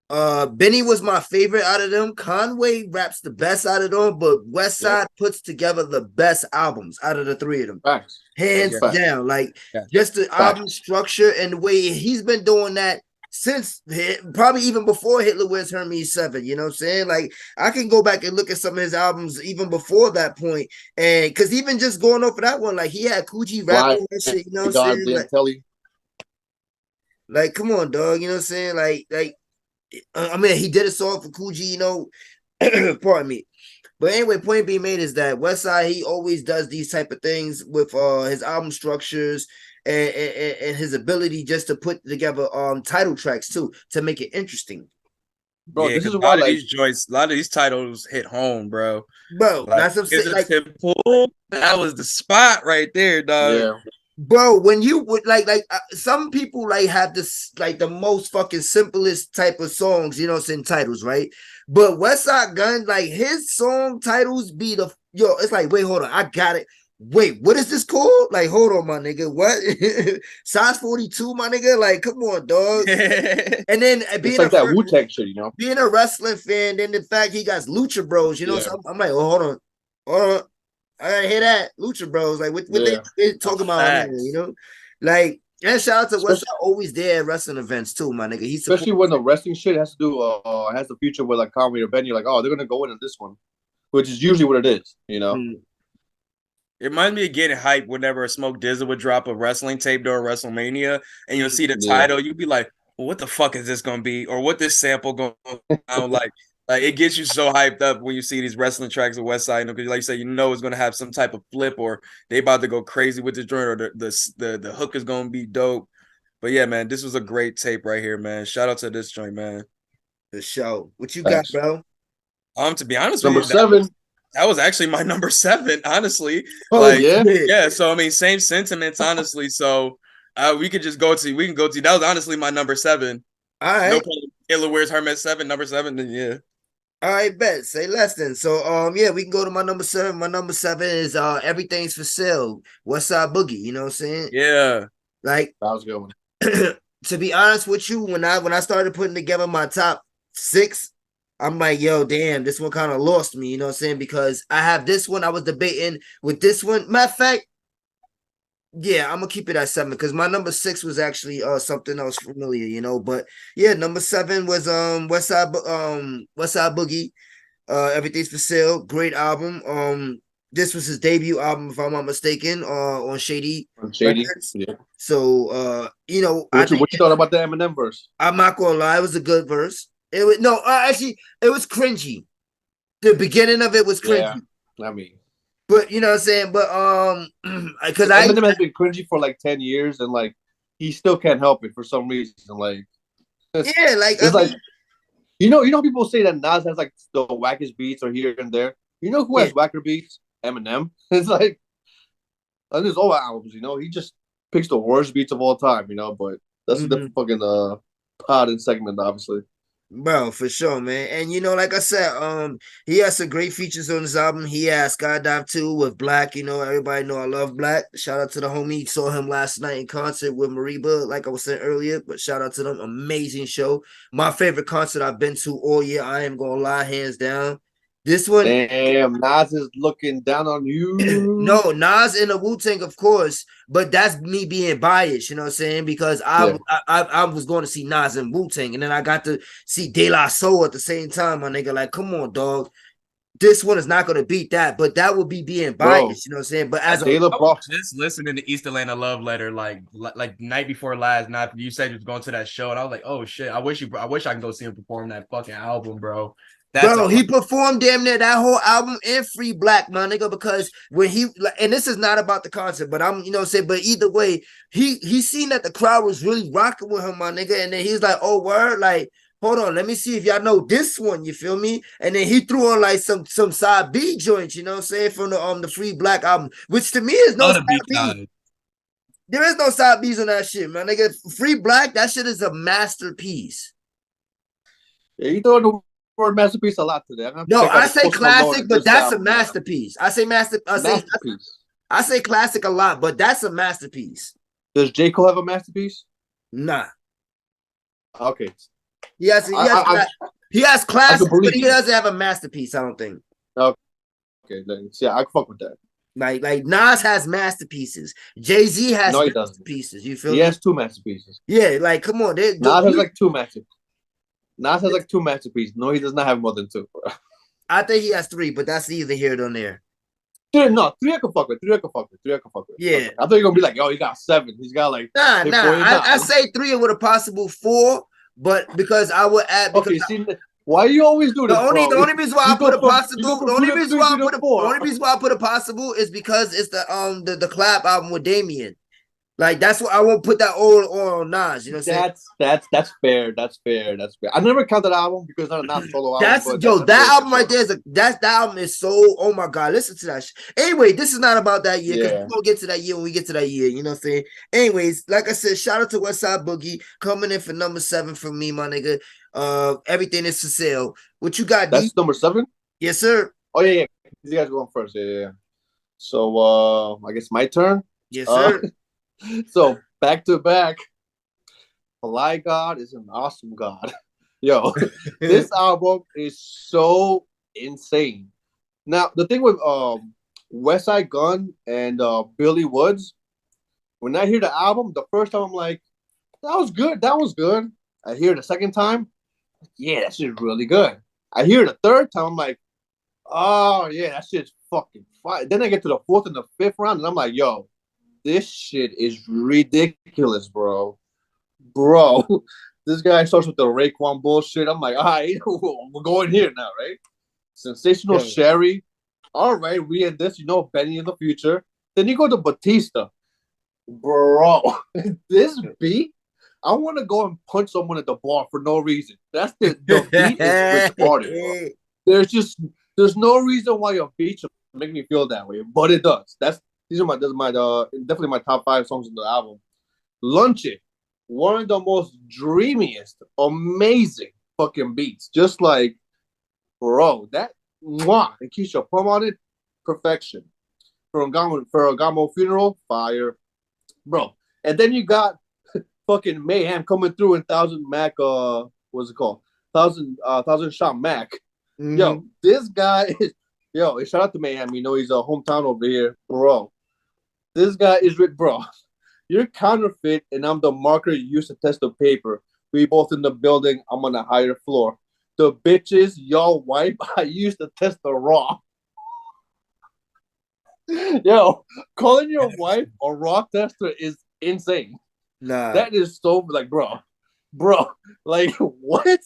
Benny was my favorite out of them. Conway raps the best out of them, but West Side puts together the best albums out of the 3 of them. Facts. Hands down. Like just the album structure and the way he's been doing that since probably even before Hitler Wears Hermes 7, you know what I'm saying? Like I can go back and look at some of his albums even before that point, and because even just going off of that one, like he had Coogee rapping that shit, you know what I'm saying? Like come on, dog, you know what I'm saying? Like I mean, he did a song for Coogee, pardon me. But anyway, point being made is that Westside, he always does these type of things with his album structures and his ability just to put together title tracks too to make it interesting. Bro, this is why these joints, a lot of these titles hit home, bro. Bro, that's what I'm saying. That was the spot right there, dog. Yeah. Bro, when you would some people like have this like the most fucking simplest type of songs, you know, in titles, right? But West Side Gun, like his song titles be it's like, wait, hold on, I got it. Wait, what is this called? Like, hold on, my nigga. What? Size 42, my nigga. Like, come on, dog. And then it's like that Wu-Tang shit, you know. Being a wrestling fan, then the fact he got Lucha Bros, you know, so I'm like, oh, hold on. I gotta hear that Lucha Bros. Like what they talk about on there, you know? Like, and shout out to Westside, always there at wrestling events too, my nigga. He's especially when the wrestling shit has to do has the future with like comedy or Ben. You're like, oh, they're gonna go in on this one, which is usually what it is, you know. It reminds me of getting hyped whenever a Smoke Dizzle would drop a wrestling tape during WrestleMania, and you'll see the title, you'd be like, well, what the fuck is this gonna be, or what this sample going to like it gets you so hyped up when you see these wrestling tracks of West Side, because like you say, you know it's gonna have some type of flip, or they about to go crazy with this joint, or the hook is gonna be dope. But yeah, man, this was a great tape right here, man. Shout out to this joint, man. The show. What you got, bro? To be honest with you, 7. That was actually my number 7, honestly. Oh, like, yeah. So I mean, same sentiments, honestly. So we can go to. That was honestly my number 7. All right. No problem. Killer Wears Hermes 7, number 7. Then yeah. All right, bet. Say less then. So yeah, we can go to my number 7. My number 7 is Everything's for Sale, West Side Boogie. You know what I'm saying? Yeah. Like, that was a good one. To be honest with you, when I started putting together my top 6, I'm like, yo, damn, this one kind of lost me, you know what I'm saying? Because I have this one, I was debating with this one. Matter of fact, yeah, I'm gonna keep it at 7 because my number 6 was actually something else familiar, you know. But yeah, number 7 was West Side Boogie. Everything's for Sale, great album. This was his debut album, if I'm not mistaken, on Shady Records. Yeah. So you know, what you thought about the Eminem verse? I'm not gonna lie, it was a good verse. It was actually it was cringy. The beginning of it was cringy. Yeah, I mean, but you know what I'm saying. But because Eminem has been cringy for like 10 years, and like he still can't help it for some reason. Like yeah, like it's like you know people say that Nas has like the wackest beats or here and there. You know who has wacker beats? Eminem. It's like on his old albums, you know, he just picks the worst beats of all time, you know. But that's a different fucking pod and segment, obviously. Bro, for sure, man. And you know, like I said, he has some great features on this album. He has Skydive 2 with Black. You know, everybody know I love Black. Shout out to the homie. Saw him last night in concert with Mariba, like I was saying earlier. But shout out to them. Amazing show. My favorite concert I've been to all year. I am gonna lie, hands down. This one, damn, Nas is looking down on you. No, Nas in the Wu-Tang, of course, but that's me being biased, you know what I'm saying? Because I was going to see Nas in Wu-Tang, and then I got to see De La Soul at the same time, my nigga. Like, come on, dog. This one is not going to beat that, but that would be being biased, you know what I'm saying? But as just listening to East Atlanta Love Letter, like night before last night, you said you was going to that show, and I was like, oh shit, I wish I can go see him perform that fucking album, bro. Bro, he performed damn near that whole album in Free Black, my nigga, because when he, and this is not about the concert, but I'm, you know, saying, but either way, he seen that the crowd was really rocking with him, my nigga, and then he's like, oh, word, like, hold on, let me see if y'all know this one, you feel me? And then he threw on like some side B joints, you know what I'm saying, from the Free Black album, which to me is no side B. There is no side B's on that shit, man, nigga. Free Black, that shit is a masterpiece. Yeah, you throw the word masterpiece a lot today. No, I say classic, but that's a masterpiece. I say masterpiece. I say classic a lot, but that's a masterpiece. Does J. Cole have a masterpiece? Nah. Okay. He has classic, but he doesn't have a masterpiece, I don't think. Okay, yeah, I can fuck with that. Like Nas has masterpieces. Jay-Z has masterpieces. You feel me? He has 2 masterpieces. Yeah, like come on. Nas has like 2 masterpieces. Nas has like 2 masterpieces. No, he does not have more than 2. I think he has 3, but that's either here or there. 3, no, 3 I can fuck with. 3 I can fuck with. Yeah. I thought you were gonna be like, yo, he got 7. He's got like nah. I say 3 with a possible 4, but because I would add. Okay, why you always do this? The only reason why I put a possible. The only reason why I put a possible is because it's the collab album with Damien. Like that's what I won't put that on Nas. You know what I'm saying? That's fair. That's fair. That's fair. I never count that album because it's not a solo album. That's But yo, that's a that fair album for right sure. there is that album is so, oh my god, listen to that. Anyway, this is not about that year because Yeah. we're gonna get to that year when we get to that year. You know what I'm saying? Anyways, like I said, shout out to Westside Boogie coming in for number 7 for me, my nigga. Everything is for sale. What you got, D? That's number 7. Yes, sir. Oh yeah. You guys going first. Yeah. So I guess my turn. Yes, Uh, sir. so back to back. Fly God is an awesome God. Yo, this album is so insane. Now the thing with West Side Gun and Billy Woods, when I hear the album, the first time I'm like, that was good. That was good. I hear it the second time, yeah, that shit's really good. I hear it the third time, I'm like, oh yeah, that shit's fucking fire. Then I get to the fourth and the fifth round, and I'm like, yo, this shit is ridiculous, bro. Bro, this guy starts with the Raekwon bullshit. I'm like, all right, we're going here now, right? Sensational Yeah. Sherry. All right, we in this, Benny in the future. Then you go to Batista. Bro, this beat, I want to go and punch someone at the bar for no reason. The beat is retarded, bro. There's no reason why your beat should make me feel that way, but it does. These are my definitely my top 5 songs in the album. Luncheon, one of the most dreamiest, amazing fucking beats. Just like, bro, that mwah, and Keisha Plum on it, perfection. Ferragamo Funeral, fire, bro. And then you got fucking Mayhem coming through in Thousand Mac. What's it called? Thousand Shot Mac. Mm-hmm. Yo, this guy is. Yo, shout out to Mayhem. He's a hometown over here, bro. This guy is bro. You're counterfeit, and I'm the marker you use to test the paper. We both in the building. I'm on a higher floor. The bitches y'all wipe, I used to test the raw. Yo, calling your wife a raw tester is insane. Nah. That is so like, bro, like what?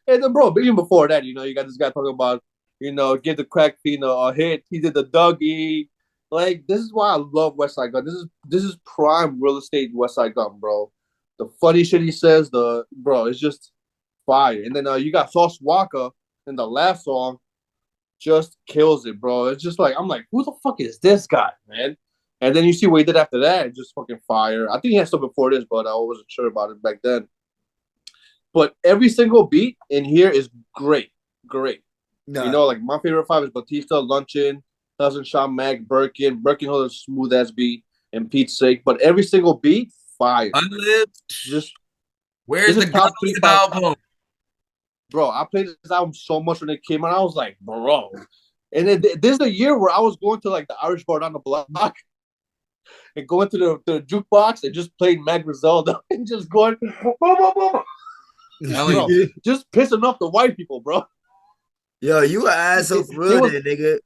And then, bro, even before that, you got this guy talking about, give the crack fiend a hit. He did the Dougie. Like, this is why I love West Side Gun. This is prime real estate West Side Gun, bro. The funny shit he says, it's just fire. And then you got Sauce Walker in the last song, just kills it, bro. It's just like, I'm like, who the fuck is this guy, man? And then you see what he did after that, just fucking fire. I think he had stuff before this, but I wasn't sure about it back then. But every single beat in here is great. Nah. Like my favorite 5 is Batista, Luncheon, Thousand Shot Mac, Birkin holds a smooth ass beat, and Pete's sake. But every single beat, fire. Unlived. Just where's the top 3 album? Bro, I played this album so much when it came out. I was like, bro. And then this is the year where I was going to like the Irish bar down the block and going to the jukebox and just playing Mag Griselda and just going, bro, just pissing off the white people, bro. Yo, you an asshole for real, there, nigga.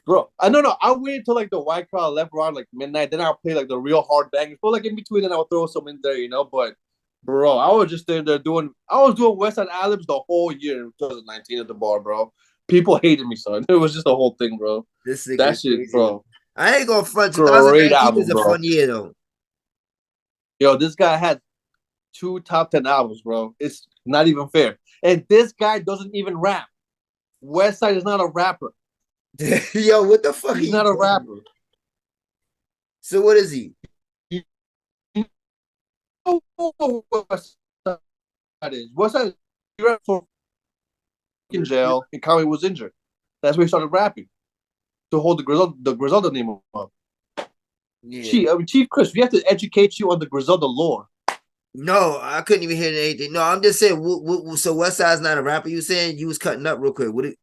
Bro, I know. I waited till like the white crowd left around like midnight. Then I'll play like the real hard bangers. But like in between, then I'll throw some in there, But bro, I was just there doing West Side Ad-libs the whole year in 2019 at the bar, bro. People hated me, son. It was just a whole thing, bro. This thing that shit, crazy. Bro. I ain't gonna front. 2019 was a fun year, though. Yo, this guy had 2 top 10 albums, bro. It's not even fair. And this guy doesn't even rap. West Side is not a rapper. Yo, what the fuck? He's not a rapper. So what is he? West Side he rapped for in jail and Kanye was injured. That's where he started rapping to hold the Griselda name up. Yeah. Chief Chris, we have to educate you on the Griselda lore. No, I couldn't even hear anything. No, I'm just saying. So West Side's not a rapper. You saying you was cutting up real quick?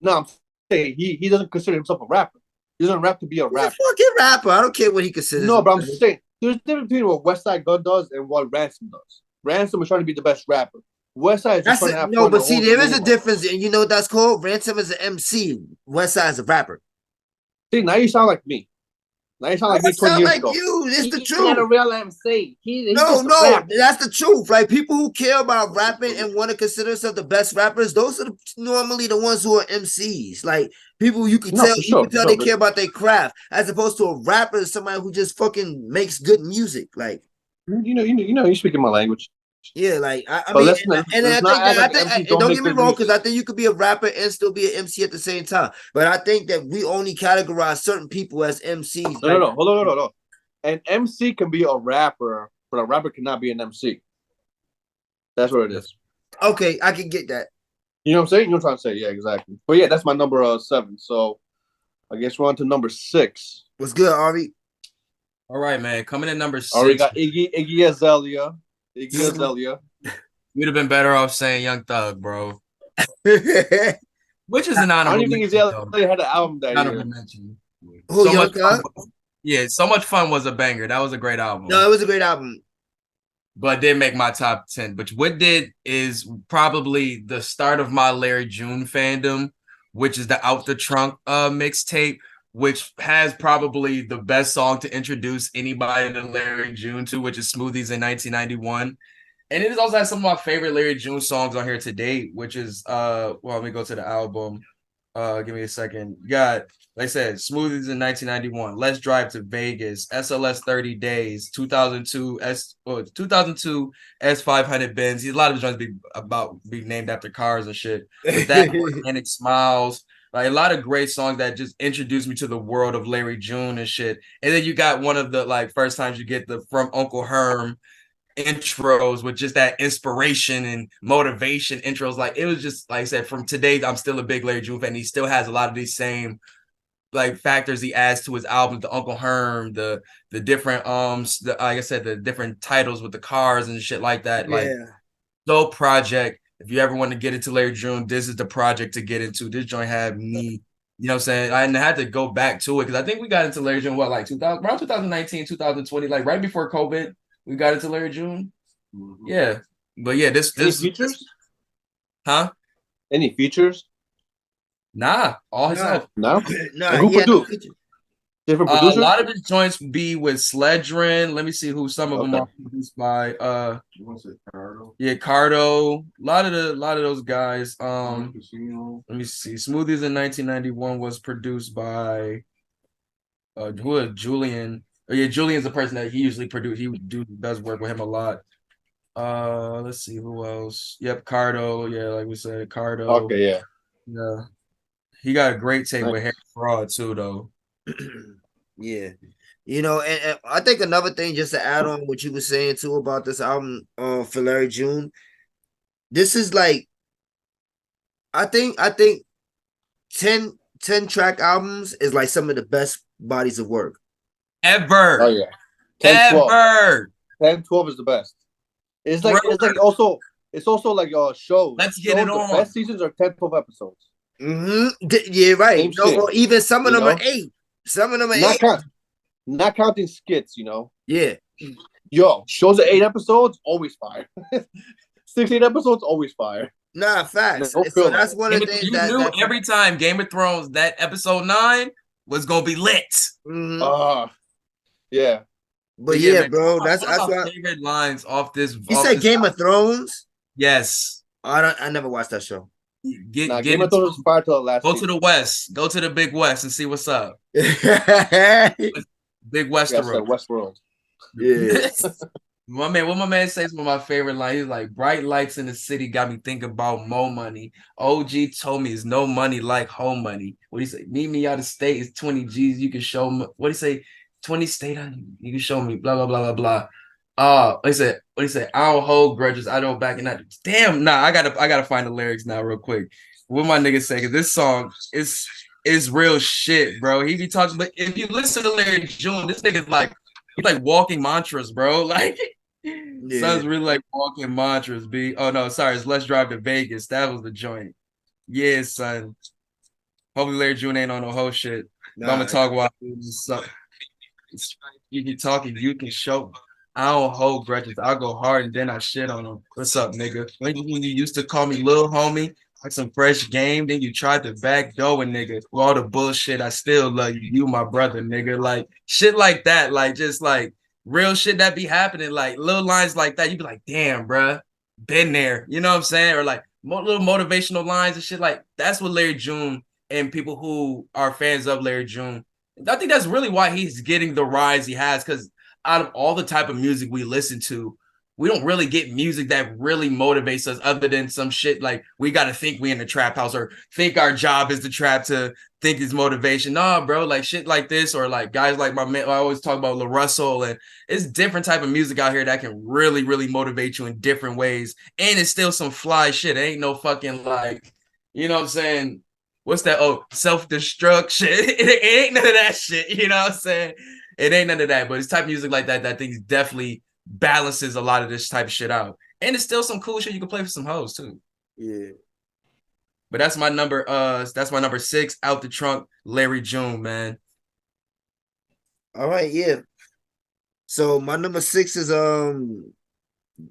No, I'm saying he doesn't consider himself a rapper. He doesn't rap to be a rapper. He's a fucking rapper. I don't care what he considers. No, but I'm saying there's a difference between what West Side Gun does and what Ransom does. Ransom is trying to be the best rapper. West Side is just trying to have fun. But see, there is a difference, and you know what that's called? Ransom is an MC. West Side is a rapper. See, now you sound like me. Now you sound like I me 20 sound years like ago. you. It's the He's not a truth. real MC. He's No, just a rapper. that's the truth. Like people who care about rapping and want to consider themselves the best rappers, those are normally the ones who are MCs. Like people you could tell, they care about their craft, as opposed to a rapper is somebody who just fucking makes good music. Like you're speaking my language. yeah, like I But mean, don't don't make get me good wrong, because music. I think you could be a rapper and still be an MC at the same time. But I think that we only categorize certain people as MCs. No. Hold on. An MC can be a rapper, but a rapper cannot be an MC. That's what it is. Okay, I can get that. You know what I'm saying? You know what I'm trying to say? Yeah, exactly. But yeah, that's my number 7. So I guess we're on to number 6. What's good, Ari? All right, man. Coming in number 6. Already got Iggy Azalea. Iggy Azalea. You'd have been better off saying Young Thug, bro. Which is an honorable I don't even think Azalea had an album that honorable year. mention. Who, So Young much Thug? Yeah, So Much Fun was a banger. That was a great album. No, it was a great album. But didn't make my top 10. But what did is probably the start of my Larry June fandom, which is the Out the Trunk mixtape, which has probably the best song to introduce anybody to Larry June to, which is Smoothies in 1991. And it also has some of my favorite Larry June songs on here to date, which is let me go to the album. Give me a second. You got, like I said, Smoothies in 1991, Let's Drive to Vegas, SLS 30 Days, 2002 S500 Benz. A lot of his joints be named after cars and shit. But that Organic Smiles, like a lot of great songs that just introduced me to the world of Larry June and shit. And then you got one of the like first times you get the From Uncle Herm intros with just that inspiration and motivation intros. Like it was just like I said, from today, I'm still a big Larry June fan. He still has a lot of these same like factors he adds to his album, the Uncle Herm, the different like I said, the different titles with the cars and shit like that. Yeah. Like dope project. If you ever want to get into Larry June, this is the project to get into. This joint had me, you know what I'm saying? I had to go back to it because I think we got into Larry June around 2019, 2020, like right before COVID. We got into Larry June. Mm-hmm. Yeah. But yeah, this features? Huh? Any features? Nah, all himself. No? Nah, who produced? Different producers? A lot of his joints be with Sledgren. Let me see who some of them are produced by. You want to say Cardo? Yeah, Cardo. A lot of those guys. Let me see. Smoothies in 1991 was produced by who is Julian? Oh yeah, Julian's the person that he usually does work with him a lot. Let's see who else. Yep, Cardo. Yeah, like we said, Cardo. Okay, yeah. He got a great tape with Harry Fraud too, though. Yeah, you know, and I think another thing just to add on what you were saying too about this album, for Larry June. This is like, I think 10 track albums is like some of the best bodies of work ever. Oh yeah, 10, ever. 10, 12 is the best. It's also like a show. Let's get it on. The best seasons are 10, 12 episodes. Mm-hmm. Yeah, right. Or even some of them are 8. Some of them are 8. Not counting skits, you know. Yeah. Yo, shows are 8 episodes, always fire. 16 episodes, always fire. Nah, facts. So that's one of the things you knew every time Game of Thrones that episode 9 was gonna be lit. Mm-hmm. Yeah. But yeah, bro, that's my favorite lines off this. You said Game of Thrones? Yes. I never watched that show. Game of Thrones was fire till the last. Go to the West. Go to the Big West and see what's up. Big Westeros. Westworld. Yeah. What my man says one of my favorite lines. He's like, bright lights in the city got me thinking about more money. OG told me it's no money like home money. What do you say? Meet me out of state is 20 G's. You can show me. What do you say? 20 state, you can show me, blah, blah, blah, blah, blah. What do you say? I don't hold grudges. I don't back it up. Damn, nah, I gotta find the lyrics now real quick. What my niggas say, cause this song is real shit, bro. He be talking, but if you listen to Larry June, this nigga's like, he's like walking mantras, bro. Like, son's really like walking mantras, B. Oh no, sorry, it's Let's Drive to Vegas. That was the joint. Yeah, son. Hopefully Larry June ain't on no whole shit. Nah, I'm gonna talk while you can talk and you can show. I don't hold grudges. I'll go hard and then I shit on them. What's up, nigga? When you used to call me little homie, like some fresh game. Then you tried to backdoor a nigga. For all the bullshit, I still love you. You my brother, nigga. Like shit like that. Like just like real shit that be happening. Like little lines like that. You be like, damn, bruh, been there. You know what I'm saying? Or like little motivational lines and shit. Like that's what Larry June and people who are fans of Larry June. I think that's really why he's getting the rise he has. Because out of all the type of music we listen to, we don't really get music that really motivates us other than some shit like we got to think we in the trap house or think our job is the trap to think it's motivation. Nah, bro, like shit like this or like guys like my man, I always talk about LaRussell, and it's different type of music out here that can really, really motivate you in different ways. And it's still some fly shit. It ain't no fucking like, you know what I'm saying? What's that? Oh, self-destruct it ain't none of that shit. You know what I'm saying? It ain't none of that, but it's type of music like that that I think is definitely balances a lot of this type of shit out. And it's still some cool shit you can play for some hoes too. Yeah. But that's my number 6 out the trunk, Larry June, man. All right, yeah. So my number 6 is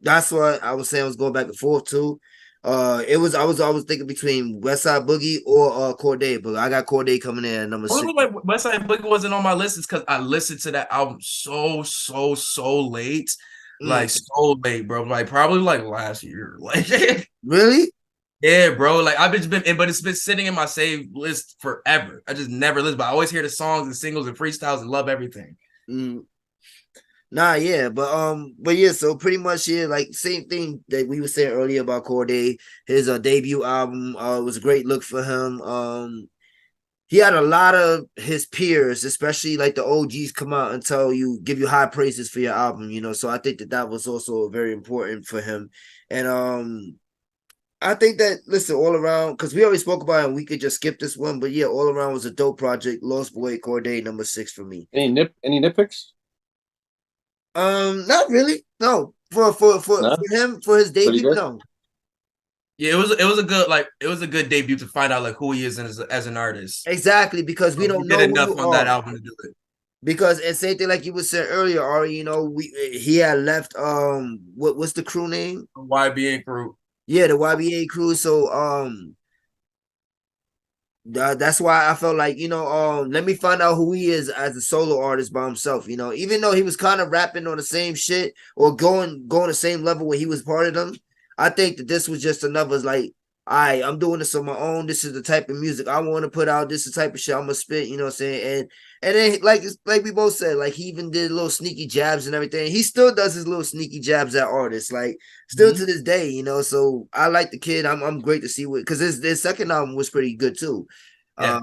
that's what I was saying I was going back and forth too. I was thinking between West Side Boogie or Corday, but I got Corday coming in at number Only 6. reason why Westside Boogie wasn't on my list is because I listened to that album so late. Like so late, bro. Like probably like last year. Like Really? yeah, bro. Like I've just been, but it's been sitting in my save list forever. I just never listen, but I always hear the songs and singles and freestyles and love everything. Mm. Nah, yeah, but yeah, so pretty much yeah, like same thing that we were saying earlier about Corday. His debut album was a great look for him. He had a lot of his peers, especially like the OGs, come out and give you high praises for your album, you know. So I think that was also very important for him, and I think that listen all around because we already spoke about it and we could just skip this one, but yeah, all around was a dope project. Lost Boy Corday number 6 for me. Any nitpicks? Not really. No, for No, him for his pretty debut, good. no. Yeah, it was a good debut to find out like who he is as an artist. Exactly, because we He don't did know who you enough on that are. album to do it. Because and same thing like you were saying earlier, Ari, you know, he had left what's the crew name? YBA crew. Yeah, the YBA crew. So that's why I felt like, you know, let me find out who he is as a solo artist by himself, you know, even though he was kind of rapping on the same shit or going the same level when he was part of them. I think that this was just another like, I'm doing this on my own. This is the type of music I want to put out. This is the type of shit I'm gonna spit, you know what I'm saying? And then like we both said, like he even did little sneaky jabs and everything. He still does his little sneaky jabs at artists, like still to this day, you know. So I like the kid. I'm great to see what because his second album was pretty good too. Yeah.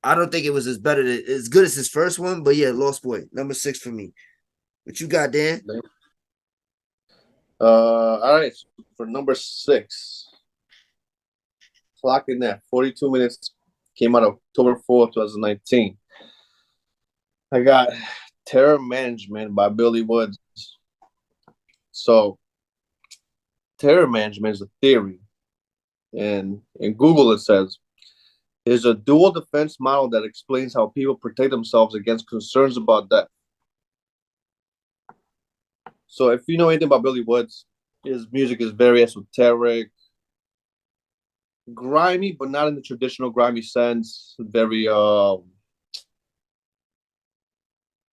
I don't think it was as good as his first one, but yeah, Lost Boy, number 6 for me. What you got, Dan? All right. So for number 6, clocking that 42 minutes, came out October 4th, 2019. I got Terror Management by Billy Woods. So terror management is a theory. And in Google it says is a dual defense model that explains how people protect themselves against concerns about death. So if you know anything about Billy Woods, his music is very esoteric, grimy, but not in the traditional grimy sense. Very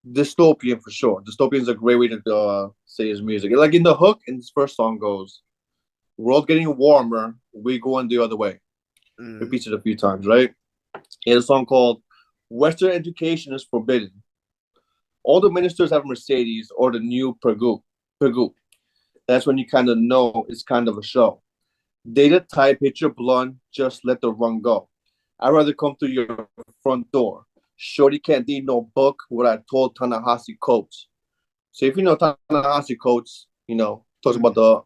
dystopian for sure. Dystopian is a great way to say his music. Like in the hook, in his first song goes, "World getting warmer, we going the other way." Repeats it a few times, right? He has a song called "Western Education is Forbidden." All the ministers have Mercedes or the new Peugeot. That's when you kind of know it's kind of a show. Data type, hit your blunt, just let the run go. I'd rather come through your front door. Shorty can't need no book, what I told Ta-Nehisi Coates. So if you know Ta-Nehisi Coates, you know, talks about the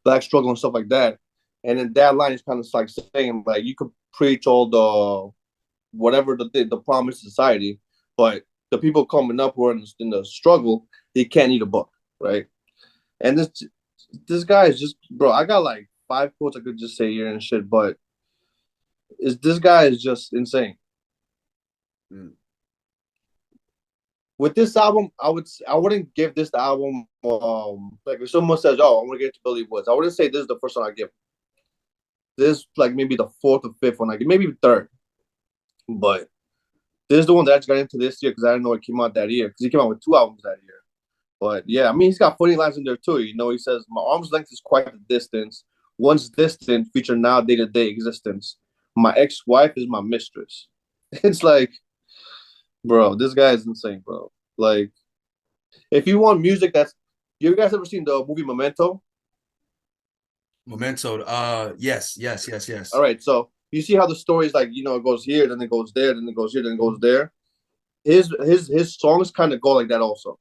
black struggle and stuff like that. And in that line is kind of like saying, like, you could preach all the whatever the promise of society, but the people coming up who are in the struggle, they can't eat a book, right? And this guy is just, bro, I got like 5 quotes I could just say here and shit, but this guy is just insane. With this album, I wouldn't give this album like if someone says, "Oh, I want to get to Billy Woods," I wouldn't say this is the first one I give. this like maybe the fourth or fifth one, like maybe third. But this is the one that I just got into this year because I didn't know it came out that year because he came out with 2 albums that year. But yeah, I mean, he's got funny lines in there too. You know, he says, "My arm's length is quite the distance. Once distant, feature now day-to-day existence. My ex-wife is my mistress." It's like, bro, this guy is insane, bro. Like, if you want music that's, you guys ever seen the movie Memento? Memento. Yes. All right, so you see how the story is like, you know, it goes here, then it goes there, then it goes here, then it goes there. His songs kind of go like that also.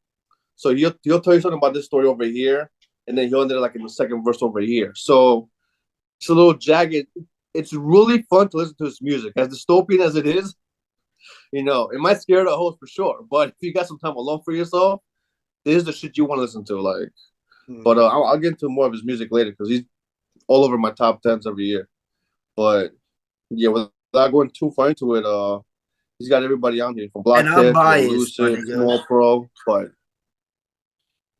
So he'll tell you something about this story over here, and then he'll end it like in the second verse over here. So it's a little jagged. It's really fun to listen to his music, as dystopian as it is. You know, it might scare the host for sure, but if you got some time alone for yourself, this is the shit you want to listen to. Like, but I'll get into more of his music later because he's all over my top tens every year. But yeah, without going too far into it, he's got everybody on here from Block And I'm Kick, biased, my Lucid, nigga. Small Pro, but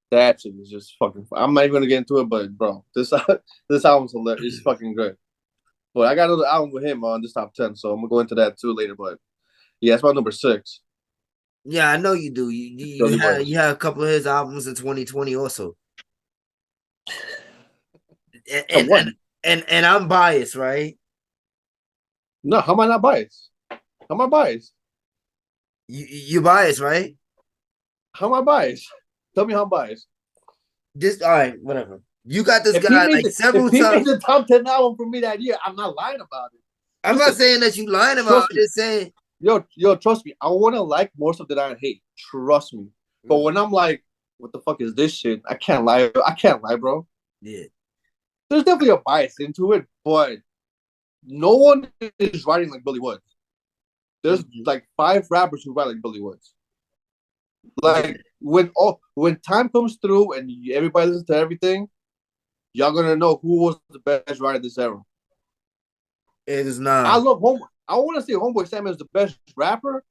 that shit is just fucking fun. I'm not even gonna get into it, but bro, this album's hilarious. It's fucking good. But I got another album with him on this top 10, so I'm gonna go into that too later. But yeah, it's my number 6. Yeah, I know you do. You had a couple of his albums in 2020 also. And I'm biased, right? No, how am I not biased? How am I biased? You biased, right? How am I biased? Tell me how I'm biased. Just all right, whatever. You got this If guy he like several if he made times. the top 10 album for me that year, I'm not lying about it. I'm not saying that you lying about it. I'm just saying. Yo, trust me. I want to like more stuff that I hate. Trust me. But when I'm like, what the fuck is this shit? I can't lie. I can't lie, bro. Yeah. There's definitely a bias into it, but no one is writing like Billy Woods. There's like 5 rappers who write like Billy Woods. Like when time comes through and everybody listens to everything, y'all gonna know who was the best writer this era. It is not. I love Homeboy. I want to say Homeboy Sam is the best rapper,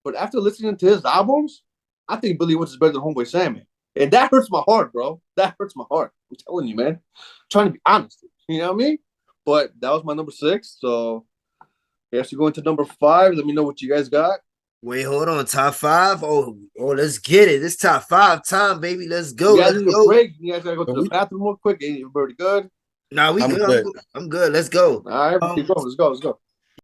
but after listening to his albums, I think Billy Woods is better than Homeboy Sam. And that hurts my heart, bro. That hurts my heart. I'm telling you, man. I'm trying to be honest. You know what I mean? But that was my number 6. So I guess we go into number 5. Let me know what you guys got. Wait, hold on. Top 5? Oh, let's get it. It's top 5 time, baby. Let's go. You guys need a break. You guys gotta go to the bathroom real quick. Ain't everybody good? Nah, we good. I'm good. Let's go. All right, let's go.